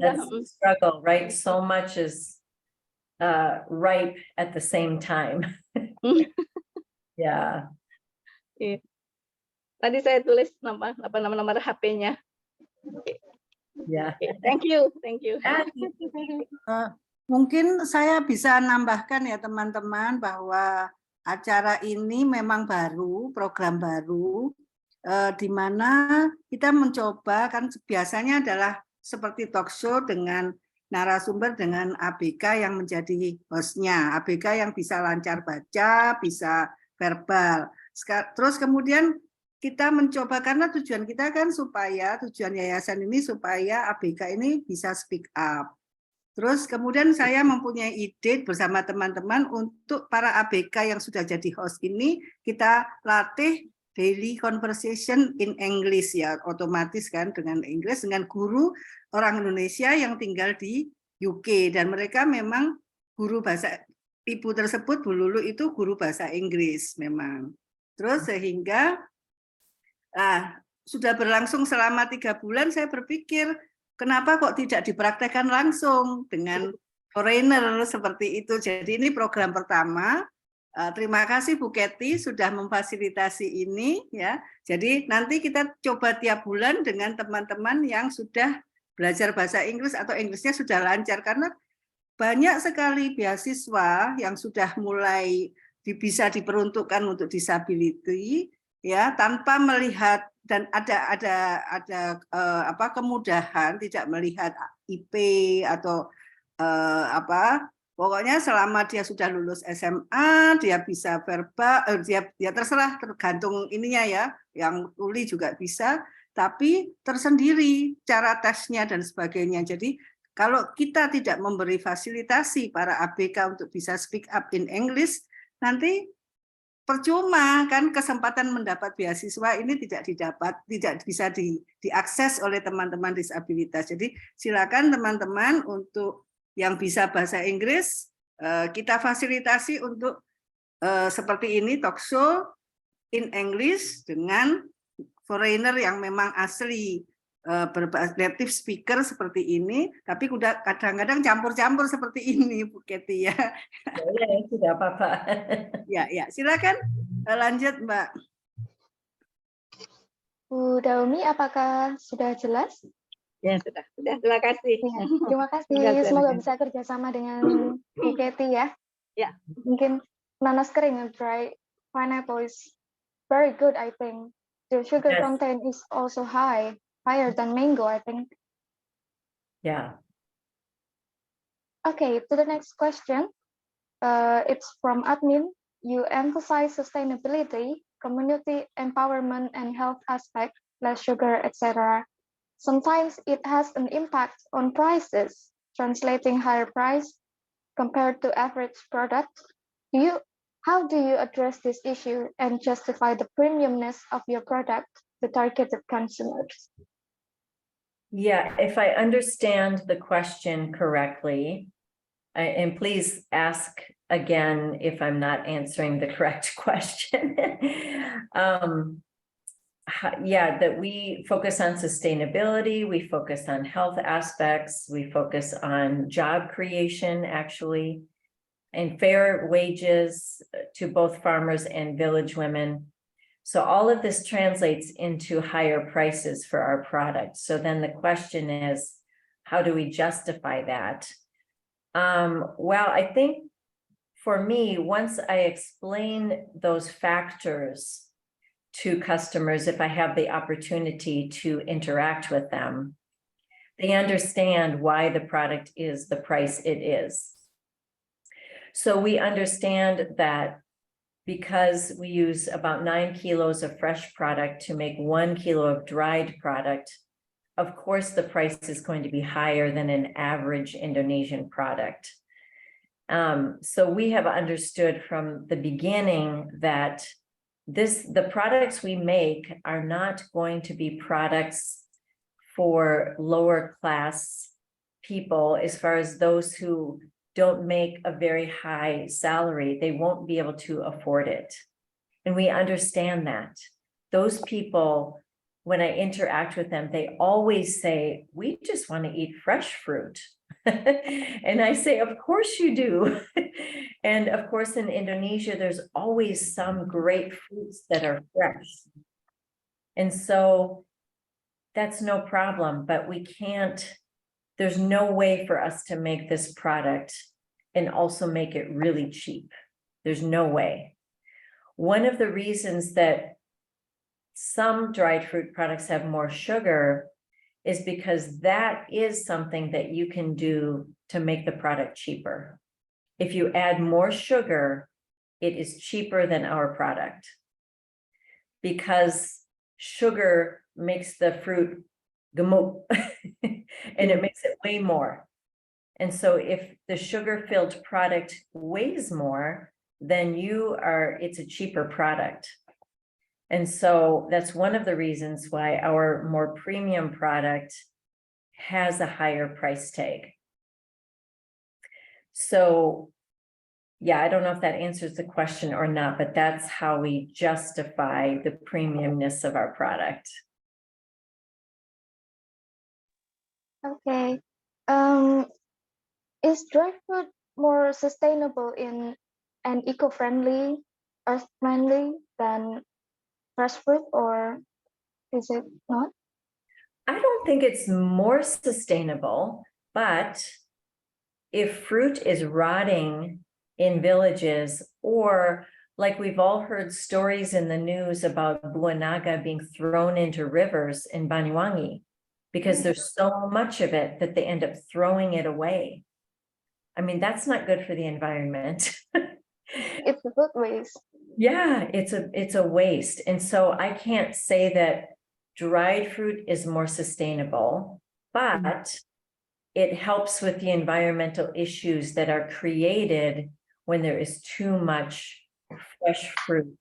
That's the struggle, right? So much is ripe at the same time. Yeah. Tadi saya tulis nomor HP-nya. Yeah. Thank you. Mungkin saya bisa nambahkan ya teman-teman bahwa acara ini memang baru, program baru, di mana kita mencoba kan biasanya adalah seperti talk show dengan narasumber dengan ABK yang menjadi hostnya, ABK yang bisa lancar baca, bisa verbal. Terus kemudian kita mencoba karena tujuan kita kan tujuan yayasan ini supaya ABK ini bisa speak up. Terus kemudian saya mempunyai ide bersama teman-teman untuk para ABK yang sudah jadi host ini kita latih daily conversation in English ya, otomatis kan dengan Inggris dengan guru orang Indonesia yang tinggal di UK dan mereka memang guru bahasa ibu tersebut Bu Lulu itu guru bahasa Inggris memang. Terus sehingga sudah berlangsung selama 3 bulan saya berpikir kenapa kok tidak dipraktekkan langsung dengan foreigner seperti itu. Jadi ini program pertama. Terima kasih Bu Kety sudah memfasilitasi ini ya. Jadi nanti kita coba tiap bulan dengan teman-teman yang sudah belajar bahasa Inggris atau Inggrisnya sudah lancar karena banyak sekali beasiswa yang sudah mulai bisa diperuntukkan untuk disability ya, tanpa melihat dan ada kemudahan, tidak melihat IP atau pokoknya selama dia sudah lulus SMA, dia bisa verbal, dia terserah, tergantung ininya ya, yang tuli juga bisa, tapi tersendiri cara tesnya dan sebagainya. Jadi kalau kita tidak memberi fasilitasi para ABK untuk bisa speak up in English, nanti percuma kan, kesempatan mendapat beasiswa ini tidak bisa diakses oleh teman-teman disabilitas. Jadi silakan teman-teman untuk yang bisa bahasa Inggris, kita fasilitasi untuk seperti ini, talk show in English dengan foreigner yang memang asli native speaker seperti ini, tapi kadang-kadang campur-campur seperti ini, Bu Kety ya. Ya, tidak apa-apa. Ya, silakan lanjut, Mbak. Bu Daumi, apakah sudah jelas? Ya, sudah. Terima kasih. Ya, terima kasih. Semoga bisa kerjasama dengan Bu Kety ya. Ya. Mungkin nanas kering and dry pineapple is very good, I think. The sugar Yes. content is also higher than mango, I think. Yeah. Okay, to the next question. It's from admin. You emphasize sustainability, community empowerment, and health aspect, less sugar, etc. Sometimes it has an impact on prices, translating higher price compared to average product. How do you address this issue and justify the premiumness of your product to targeted consumers? Yeah, if I understand the question correctly, and please ask again if I'm not answering the correct question. Yeah, that we focus on sustainability, we focus on health aspects, we focus on job creation, actually, and fair wages to both farmers and village women. So all of this translates into higher prices for our product. So then the question is, how do we justify that? Well, I think for me, once I explain those factors to customers, if I have the opportunity to interact with them, they understand why the product is the price it is. So we understand that because we use about 9 kilos of fresh product to make 1 kilo of dried product, of course, the price is going to be higher than an average Indonesian product. So we have understood from the beginning that the products we make are not going to be products for lower class people, as far as those who don't make a very high salary. They won't be able to afford it. And we understand that. Those people, when I interact with them, they always say, we just want to eat fresh fruit. And I say, of course you do. And of course, in Indonesia, there's always some great fruits that are fresh. And so that's no problem, but we can't, there's no way for us to make this product and also make it really cheap. There's no way. One of the reasons that some dried fruit products have more sugar is because that is something that you can do to make the product cheaper. If you add more sugar, it is cheaper than our product, because sugar makes the fruit gemuk and it makes it weigh more. And so if the sugar-filled product weighs more, then it's a cheaper product. And so that's one of the reasons why our more premium product has a higher price tag. So yeah, I don't know if that answers the question or not, but that's how we justify the premiumness of our product. Okay. Is dry fruit more sustainable and eco-friendly, earth-friendly than fresh fruit, or is it not? I don't think it's more sustainable, but if fruit is rotting in villages, or like we've all heard stories in the news about buah naga being thrown into rivers in Banyuwangi because there's so much of it that they end up throwing it away. I mean, that's not good for the environment. It's a food waste. Yeah, it's a waste. And so I can't say that dried fruit is more sustainable, but it helps with the environmental issues that are created when there is too much fresh fruit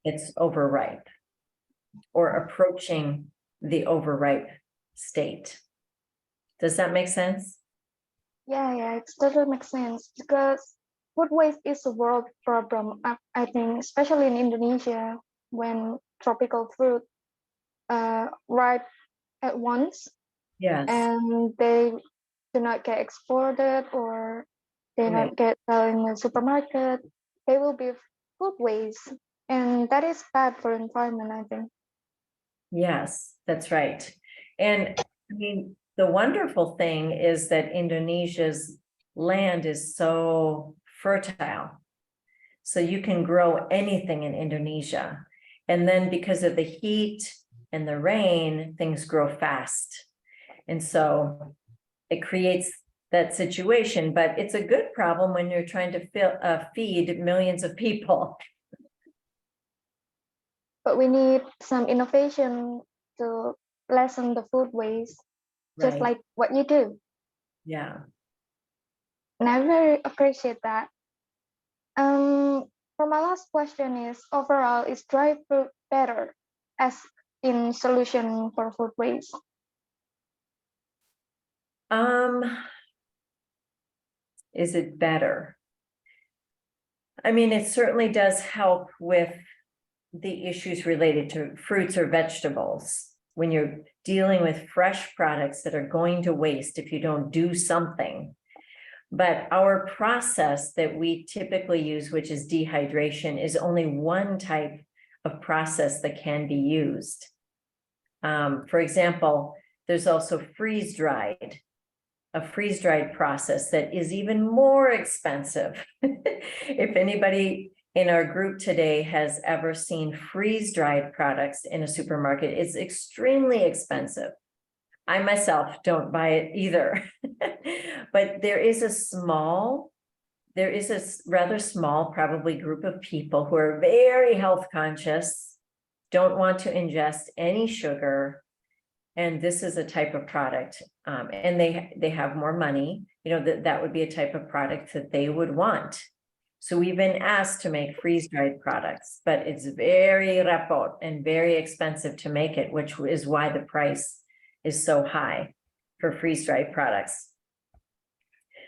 that's overripe or approaching the overripe state. Does that make sense? Yeah, it totally makes sense because food waste is a world problem. I think, especially in Indonesia, when tropical fruit ripe at once, Yes. and they do not get exported or they Right. not get sold in the supermarket, they will be food waste, and that is bad for environment, I think. Yes, that's right. And I mean, the wonderful thing is that Indonesia's land is so fertile. So you can grow anything in Indonesia. And then because of the heat and the rain, things grow fast. And so it creates that situation, but it's a good problem when you're trying to feed millions of people. But we need some innovation to lessen the food waste, just Right. like what you do. Yeah. And I very appreciate that. For my last question is, overall, is dry fruit better as in solution for food waste? Is it better? I mean, it certainly does help with the issues related to fruits or vegetables. When you're dealing with fresh products that are going to waste if you don't do something. But our process that we typically use, which is dehydration, is only one type of process that can be used. For example, there's also freeze-dried, a freeze-dried process that is even more expensive. If anybody in our group today has ever seen freeze-dried products in a supermarket, it's extremely expensive. I myself don't buy it either. But there is a rather small, probably group of people who are very health conscious, don't want to ingest any sugar. And this is a type of product, and they have more money, that would be a type of product that they would want. So we've been asked to make freeze-dried products, but it's very repot and very expensive to make it, which is why the price is so high for freeze-dried products.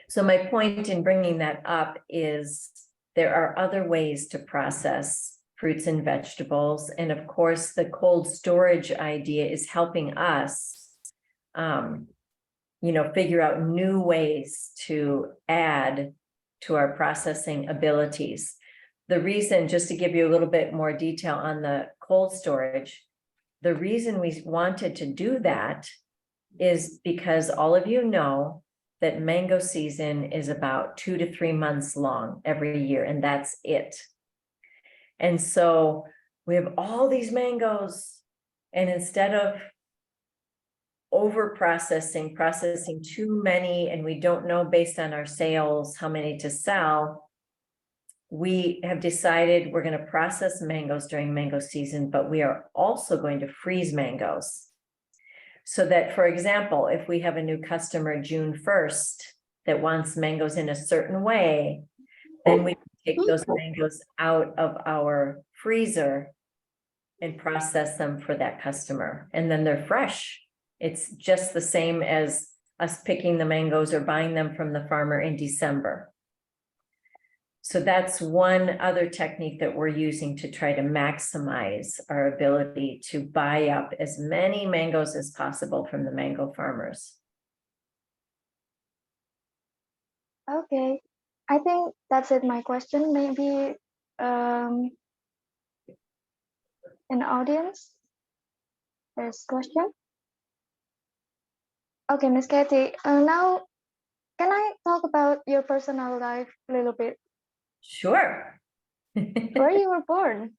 So my point in bringing that up is there are other ways to process fruits and vegetables. And of course, the cold storage idea is helping us, figure out new ways to add to our processing abilities. The reason, just to give you a little bit more detail on the cold storage, the reason we wanted to do that is because all of you know that mango season is about 2 to 3 months long every year, and that's it. And so we have all these mangoes, and instead of processing too many, and we don't know based on our sales how many to sell, we have decided we're going to process mangoes during mango season, but we are also going to freeze mangoes. So that, for example, if we have a new customer June 1st that wants mangoes in a certain way, then we can take those mangoes out of our freezer and process them for that customer. And then they're fresh. It's just the same as us picking the mangoes or buying them from the farmer in December. So that's one other technique that we're using to try to maximize our ability to buy up as many mangoes as possible from the mango farmers. Okay, I think that's it. My question, maybe in the audience, there's a question. Okay, Miss Kathy, now can I talk about your personal life a little bit? Sure. Where you were born?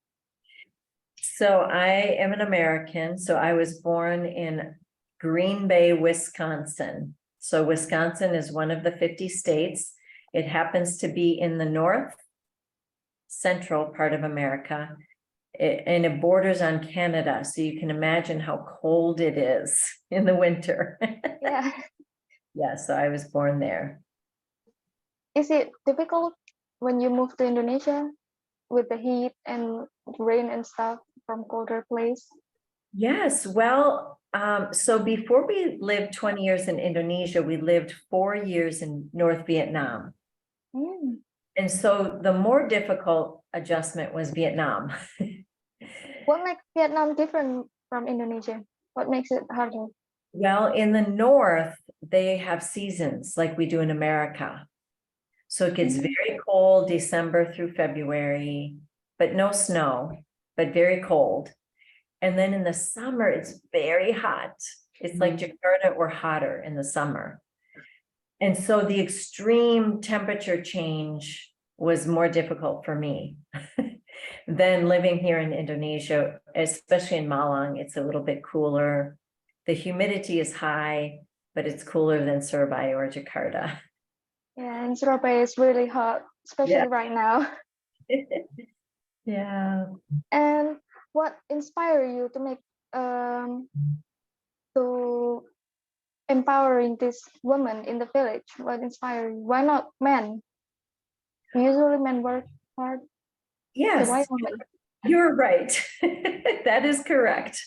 So I am an American. So I was born in Green Bay, Wisconsin. So Wisconsin is one of the 50 states. It happens to be in the north central part of America, and it borders on Canada. So you can imagine how cold it is in the winter. Yeah. Yeah, so I was born there. Is it difficult when you move to Indonesia with the heat and rain and stuff from colder place? Yes, well, so before we lived 20 years in Indonesia, we lived 4 years in North Vietnam. Mm. And so the more difficult adjustment was Vietnam. What makes Vietnam different from Indonesia? What makes it harder? Well, in the north, they have seasons like we do in America. So it gets very cold December through February, but no snow, but very cold. And then in the summer, it's very hot. It's like Jakarta or hotter in the summer. And so the extreme temperature change was more difficult for me than living here in Indonesia, especially in Malang. It's a little bit cooler. The humidity is high, but it's cooler than Surabaya or Jakarta. Yeah, and Surabaya is really hot, especially right now. Yeah. And what inspired you to make to empowering this woman in the village? What inspired you? Why not men? Usually men work hard. Yes, So why women? you're right. That is correct.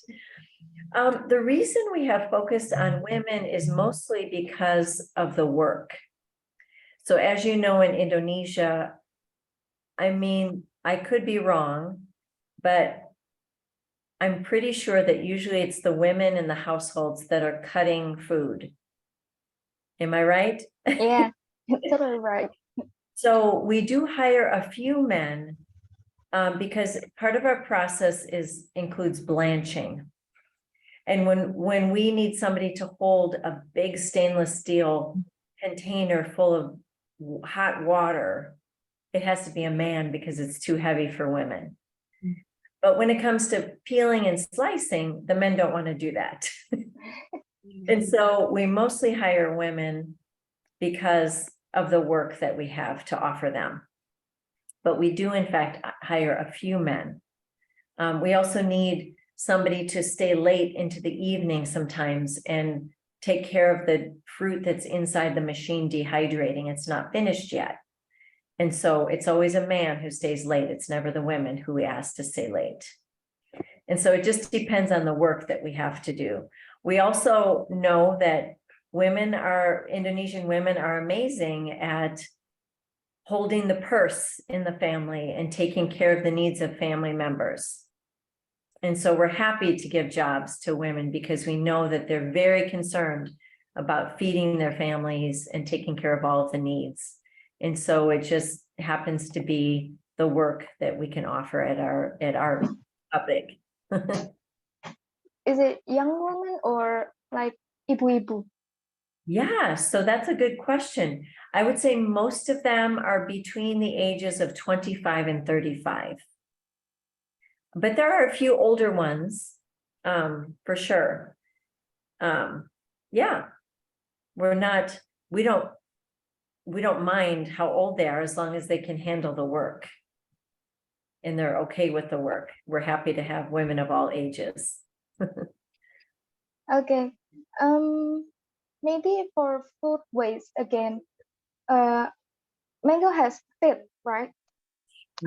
The reason we have focused on women is mostly because of the work. So as you know, in Indonesia, I mean, I could be wrong, but I'm pretty sure that usually it's the women in the households that are cutting food. Am I right? Yeah, totally right. So we do hire a few men because part of our process includes blanching. And when we need somebody to hold a big stainless steel container full of hot water, it has to be a man because it's too heavy for women. But when it comes to peeling and slicing, the men don't want to do that. And so we mostly hire women because of the work that we have to offer them. But we do, in fact, hire a few men. We also need somebody to stay late into the evening sometimes and take care of the fruit that's inside the machine dehydrating. It's not finished yet. And so it's always a man who stays late. It's never the women who we ask to stay late. And so it just depends on the work that we have to do. We also know that Indonesian women are amazing at holding the purse in the family and taking care of the needs of family members. And so we're happy to give jobs to women because we know that they're very concerned about feeding their families and taking care of all of the needs. And so it just happens to be the work that we can offer at our public. Is it young women or like ibu-ibu? Yeah, so that's a good question. I would say most of them are between the ages of 25 and 35. But there are a few older ones, for sure. Yeah, we don't mind how old they are as long as they can handle the work and they're okay with the work. We're happy to have women of all ages. Okay. Maybe for food waste again. Mango has teeth, right?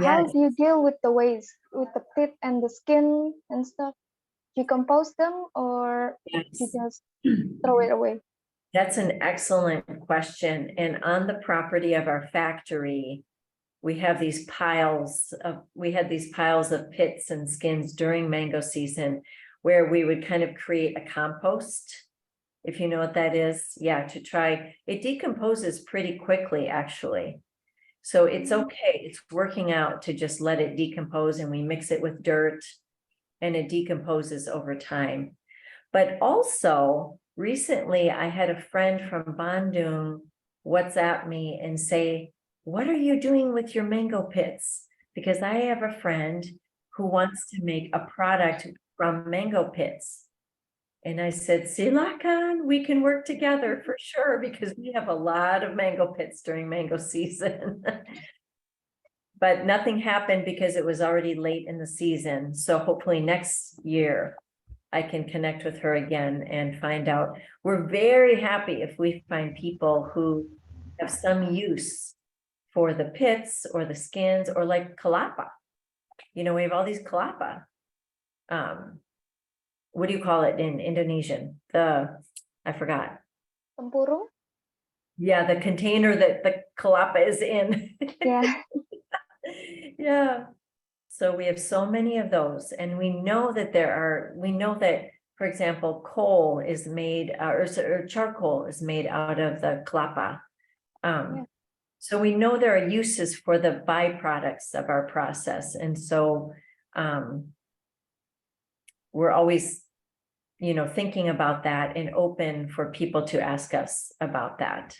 How Yes. do you deal with the waste, with the teeth and the skin and stuff? Do you compose them or you Yes. just throw it away? That's an excellent question. And on the property of our factory, we had these piles of pits and skins during mango season where we would kind of create a compost, if you know what that is. Yeah, it decomposes pretty quickly, actually. So it's okay, it's working out to just let it decompose, and we mix it with dirt and it decomposes over time. But also recently I had a friend from Bandung WhatsApp me and say, "What are you doing with your mango pits? because I have a friend who wants to make a product from mango pits. And I said, silakan, we can work together for sure, because we have a lot of mango pits during mango season. But nothing happened because it was already late in the season. So hopefully next year I can connect with her again and find out. We're very happy if we find people who have some use for the pits or the skins, or like kalapa. You know, we have all these kalapa. What do you call it in Indonesian? I forgot. Tempurung? Yeah, the container that the kalapa is in. Yeah. Yeah. So we have so many of those, and we know that for example, coal is made, or charcoal is made out of the kalapa. Yeah. So we know there are uses for the byproducts of our process. And so we're always, thinking about that and open for people to ask us about that.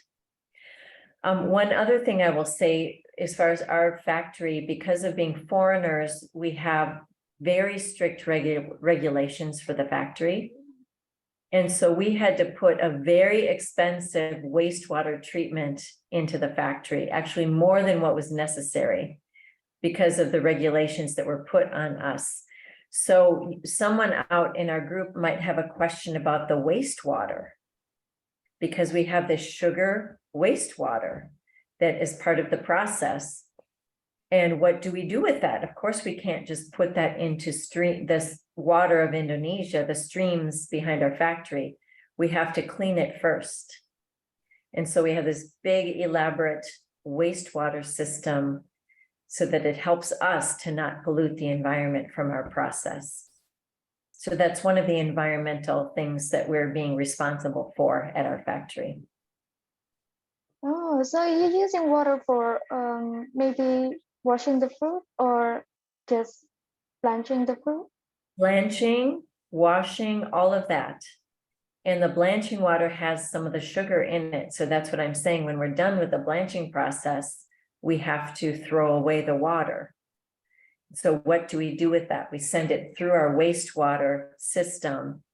One other thing I will say, as far as our factory, because of being foreigners, we have very strict regulations for the factory. And so we had to put a very expensive wastewater treatment into the factory, actually more than what was necessary because of the regulations that were put on us. So someone out in our group might have a question about the wastewater, because we have this sugar wastewater that is part of the process. And what do we do with that? Of course, we can't just put that into this water of Indonesia, the streams behind our factory. We have to clean it first. And so we have this big, elaborate wastewater system so that it helps us to not pollute the environment from our process. So that's one of the environmental things that we're being responsible for at our factory. Oh, so you're using water for maybe washing the fruit or just blanching the fruit? Blanching, washing, all of that. And the blanching water has some of the sugar in it. So that's what I'm saying. When we're done with the blanching process, we have to throw away the water. So what do we do with that? We send it through our wastewater system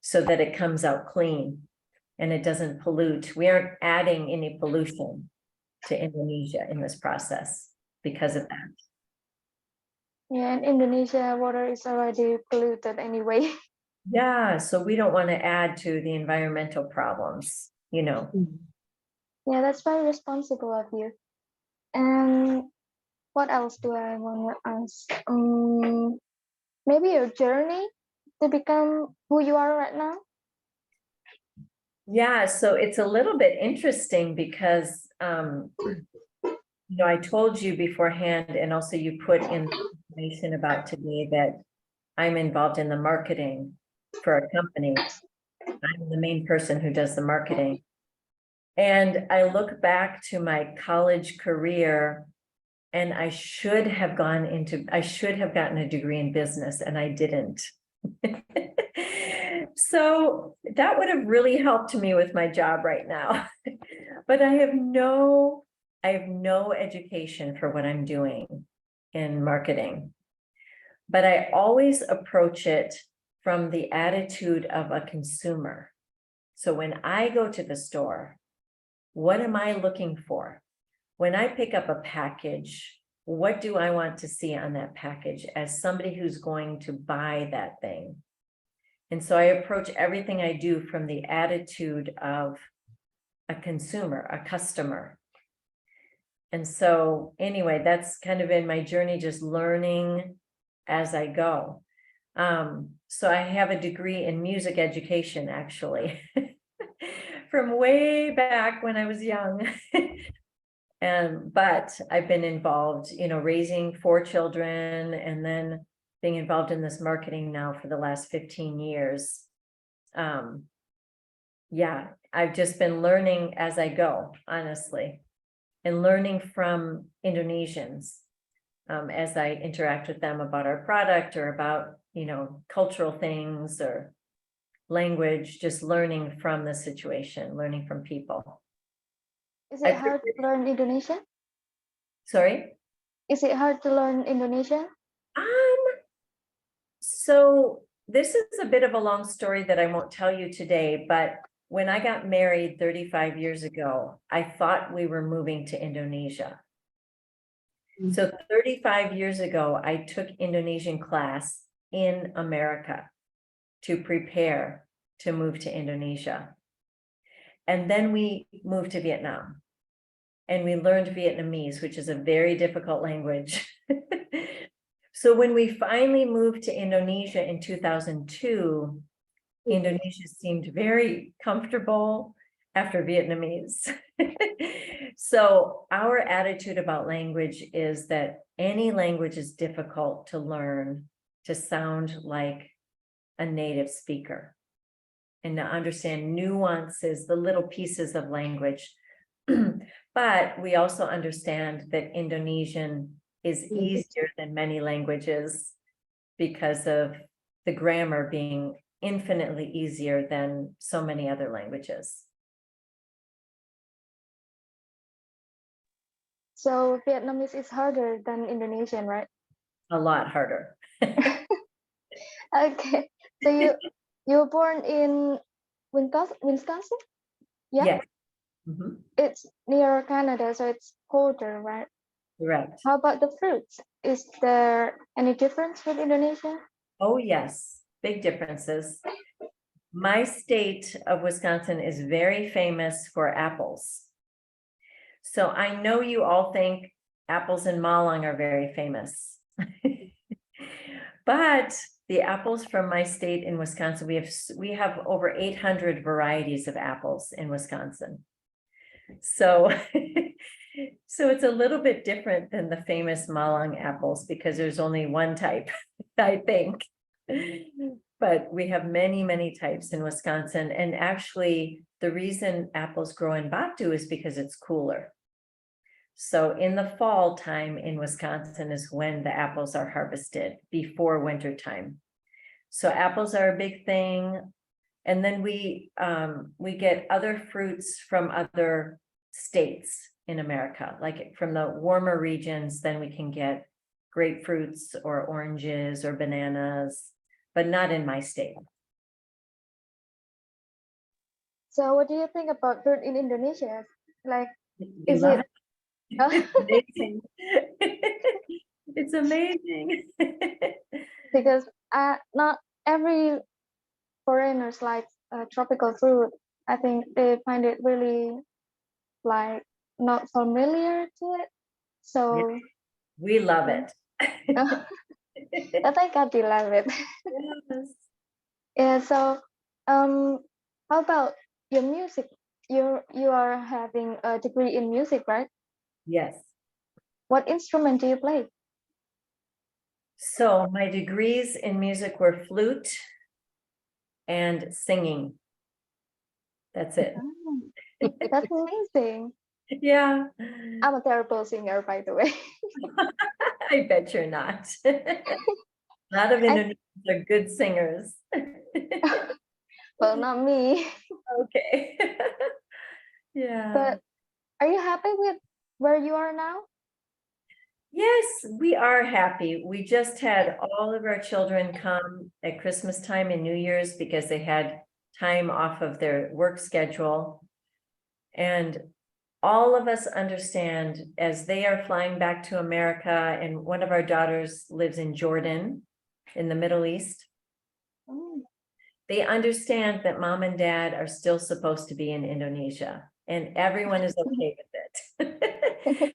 so that it comes out clean and it doesn't pollute. We aren't adding any pollution to Indonesia in this process because of that. Yeah, in Indonesia, water is already polluted anyway. Yeah, so we don't want to add to the environmental problems, Yeah, that's very responsible of you. And what else do I want to ask? Maybe your journey to become who you are right now? Yeah, so it's a little bit interesting because, I told you beforehand, and also you put in information about today that I'm involved in the marketing for our company. I'm the main person who does the marketing. And I look back to my college career, and I should have gotten a degree in business, and I didn't. So that would have really helped me with my job right now. But I have no education for what I'm doing in marketing. But I always approach it from the attitude of a consumer. So when I go to the store, what am I looking for? When I pick up a package, what do I want to see on that package as somebody who's going to buy that thing? And so I approach everything I do from the attitude of a consumer, a customer. And so anyway, that's kind of been my journey, just learning as I go. So I have a degree in music education, actually, from way back when I was young. But I've been involved, raising 4 children and then being involved in this marketing now for the last 15 years. Yeah, I've just been learning as I go, honestly, and learning from Indonesians as I interact with them about our product or about, cultural things or language, just learning from the situation, learning from people. Is it hard to learn Indonesian? Sorry? Is it hard to learn Indonesian? So this is a bit of a long story that I won't tell you today, but when I got married 35 years ago, I thought we were moving to Indonesia. So 35 years ago, I took Indonesian class in America to prepare to move to Indonesia. And then we moved to Vietnam and we learned Vietnamese, which is a very difficult language. So when we finally moved to Indonesia in 2002, Indonesia seemed very comfortable after Vietnamese. So our attitude about language is that any language is difficult to learn to sound like a native speaker and to understand nuances, the little pieces of language. But we also understand that Indonesian is easier than many languages because of the grammar being infinitely easier than so many other languages. So Vietnamese is harder than Indonesian, right? A lot harder. Okay. So you were born in Wisconsin? Yeah. Yes. Mhm. It's near Canada, so it's colder, right? Correct. How about the fruits? Is there any difference with Indonesia? Oh, yes, big differences. My state of Wisconsin is very famous for apples. So I know you all think apples in Malang are very famous. But the apples from my state in Wisconsin, we have over 800 varieties of apples in Wisconsin. So, so it's a little bit different than the famous Malang apples because there's only one type, I think. But we have many, many types in Wisconsin. And actually, the reason apples grow in Batu is because it's cooler. So in the fall time in Wisconsin is when the apples are harvested before winter time. So apples are a big thing. And then we get other fruits from other states in America, like from the warmer regions, then we can get grapefruits or oranges or bananas, but not in my state. So what do you think about fruit in Indonesia? Like, You is love it? It's amazing. It's amazing. Because not every foreigners like tropical fruit. I think they find it really like not familiar to it. So We love it. I think I do love it. Yes. Yeah. So how about your music? You are having a degree in music, right? Yes. What instrument do you play? So my degrees in music were flute and singing. That's it. Oh, that's amazing. Yeah. I'm a terrible singer, by the way. I bet you're not. A lot of Indonesians are good singers. Well, not me. Okay. Yeah. But are you happy with where you are now? Yes, we are happy. We just had all of our children come at Christmas time and New Year's because they had time off of their work schedule. And all of us understand as they are flying back to America, and one of our daughters lives in Jordan in the Middle East. Mm. They understand that mom and dad are still supposed to be in Indonesia, and everyone is okay with it.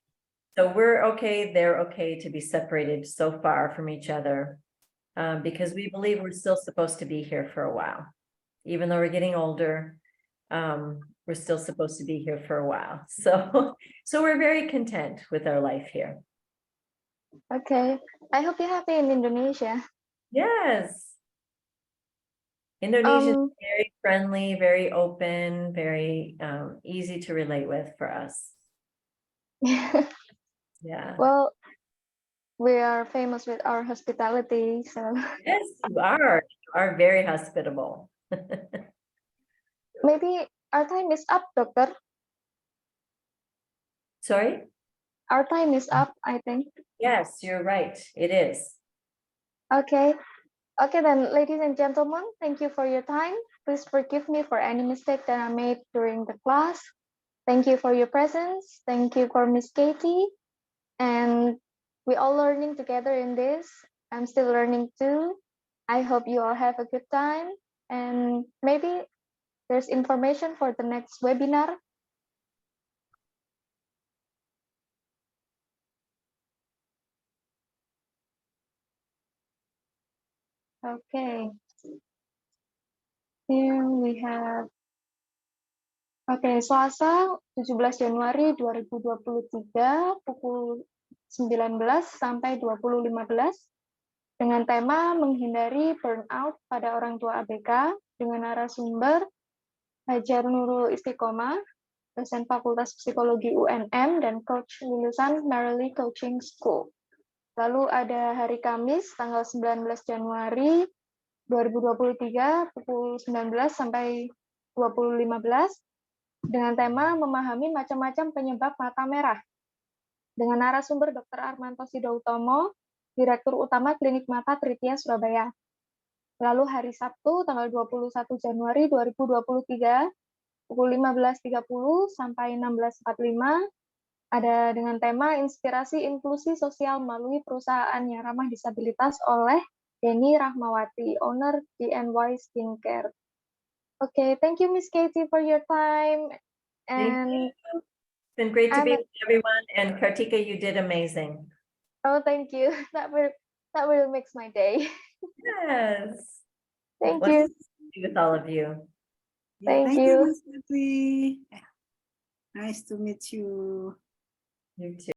So we're okay, they're okay to be separated so far from each other, because we believe we're still supposed to be here for a while. Even though we're getting older, we're still supposed to be here for a while. So we're very content with our life here. Okay. I hope you're happy in Indonesia. Yes. Indonesia is very friendly, very open, very easy to relate with for us. Yeah. Well, we are famous with our hospitality, so Yes, you are. You are very hospitable. maybe our time is up, Doctor. Sorry? our time is up, I think. Yes, you're right. It is. Okay. Okay then, ladies and gentlemen, thank you for your time. Please forgive me for any mistake that I made during the class. Thank you for your presence. Thank you for Miss Katie. And we all learning together in this. I'm still learning too. I hope you all have a good time. And maybe there's information for the next webinar. Okay. Here we have, okay, Selasa 17 Januari 2023 pukul 19 sampai 20.15 dengan tema menghindari burnout pada orang tua ABK dengan narasumber Hajar Nurul Istiqomah, dosen Fakultas Psikologi UNM dan coach lulusan Merrily Coaching School. Lalu ada hari Kamis tanggal 19 Januari 2023 pukul 19 sampai 20.15 dengan tema memahami macam-macam penyebab mata merah dengan narasumber Dr. Armanto Sidoutomo, Direktur Utama Klinik Mata Tritya Surabaya. Lalu hari Sabtu tanggal 21 Januari 2023 pukul 15.30 sampai 16.45 ada dengan tema inspirasi inklusi sosial melalui perusahaan yang ramah disabilitas oleh Denny Rahmawati, owner DNY Skincare. Okay, thank you Miss Katie for your time. Thank you. And It's been great to be with everyone. And Kartika, you did amazing. oh, thank you. That will makes my day. Yes. Thank Wonderful you. to be with all of you. Thank you. Miss Kathy. Nice to meet you. You too.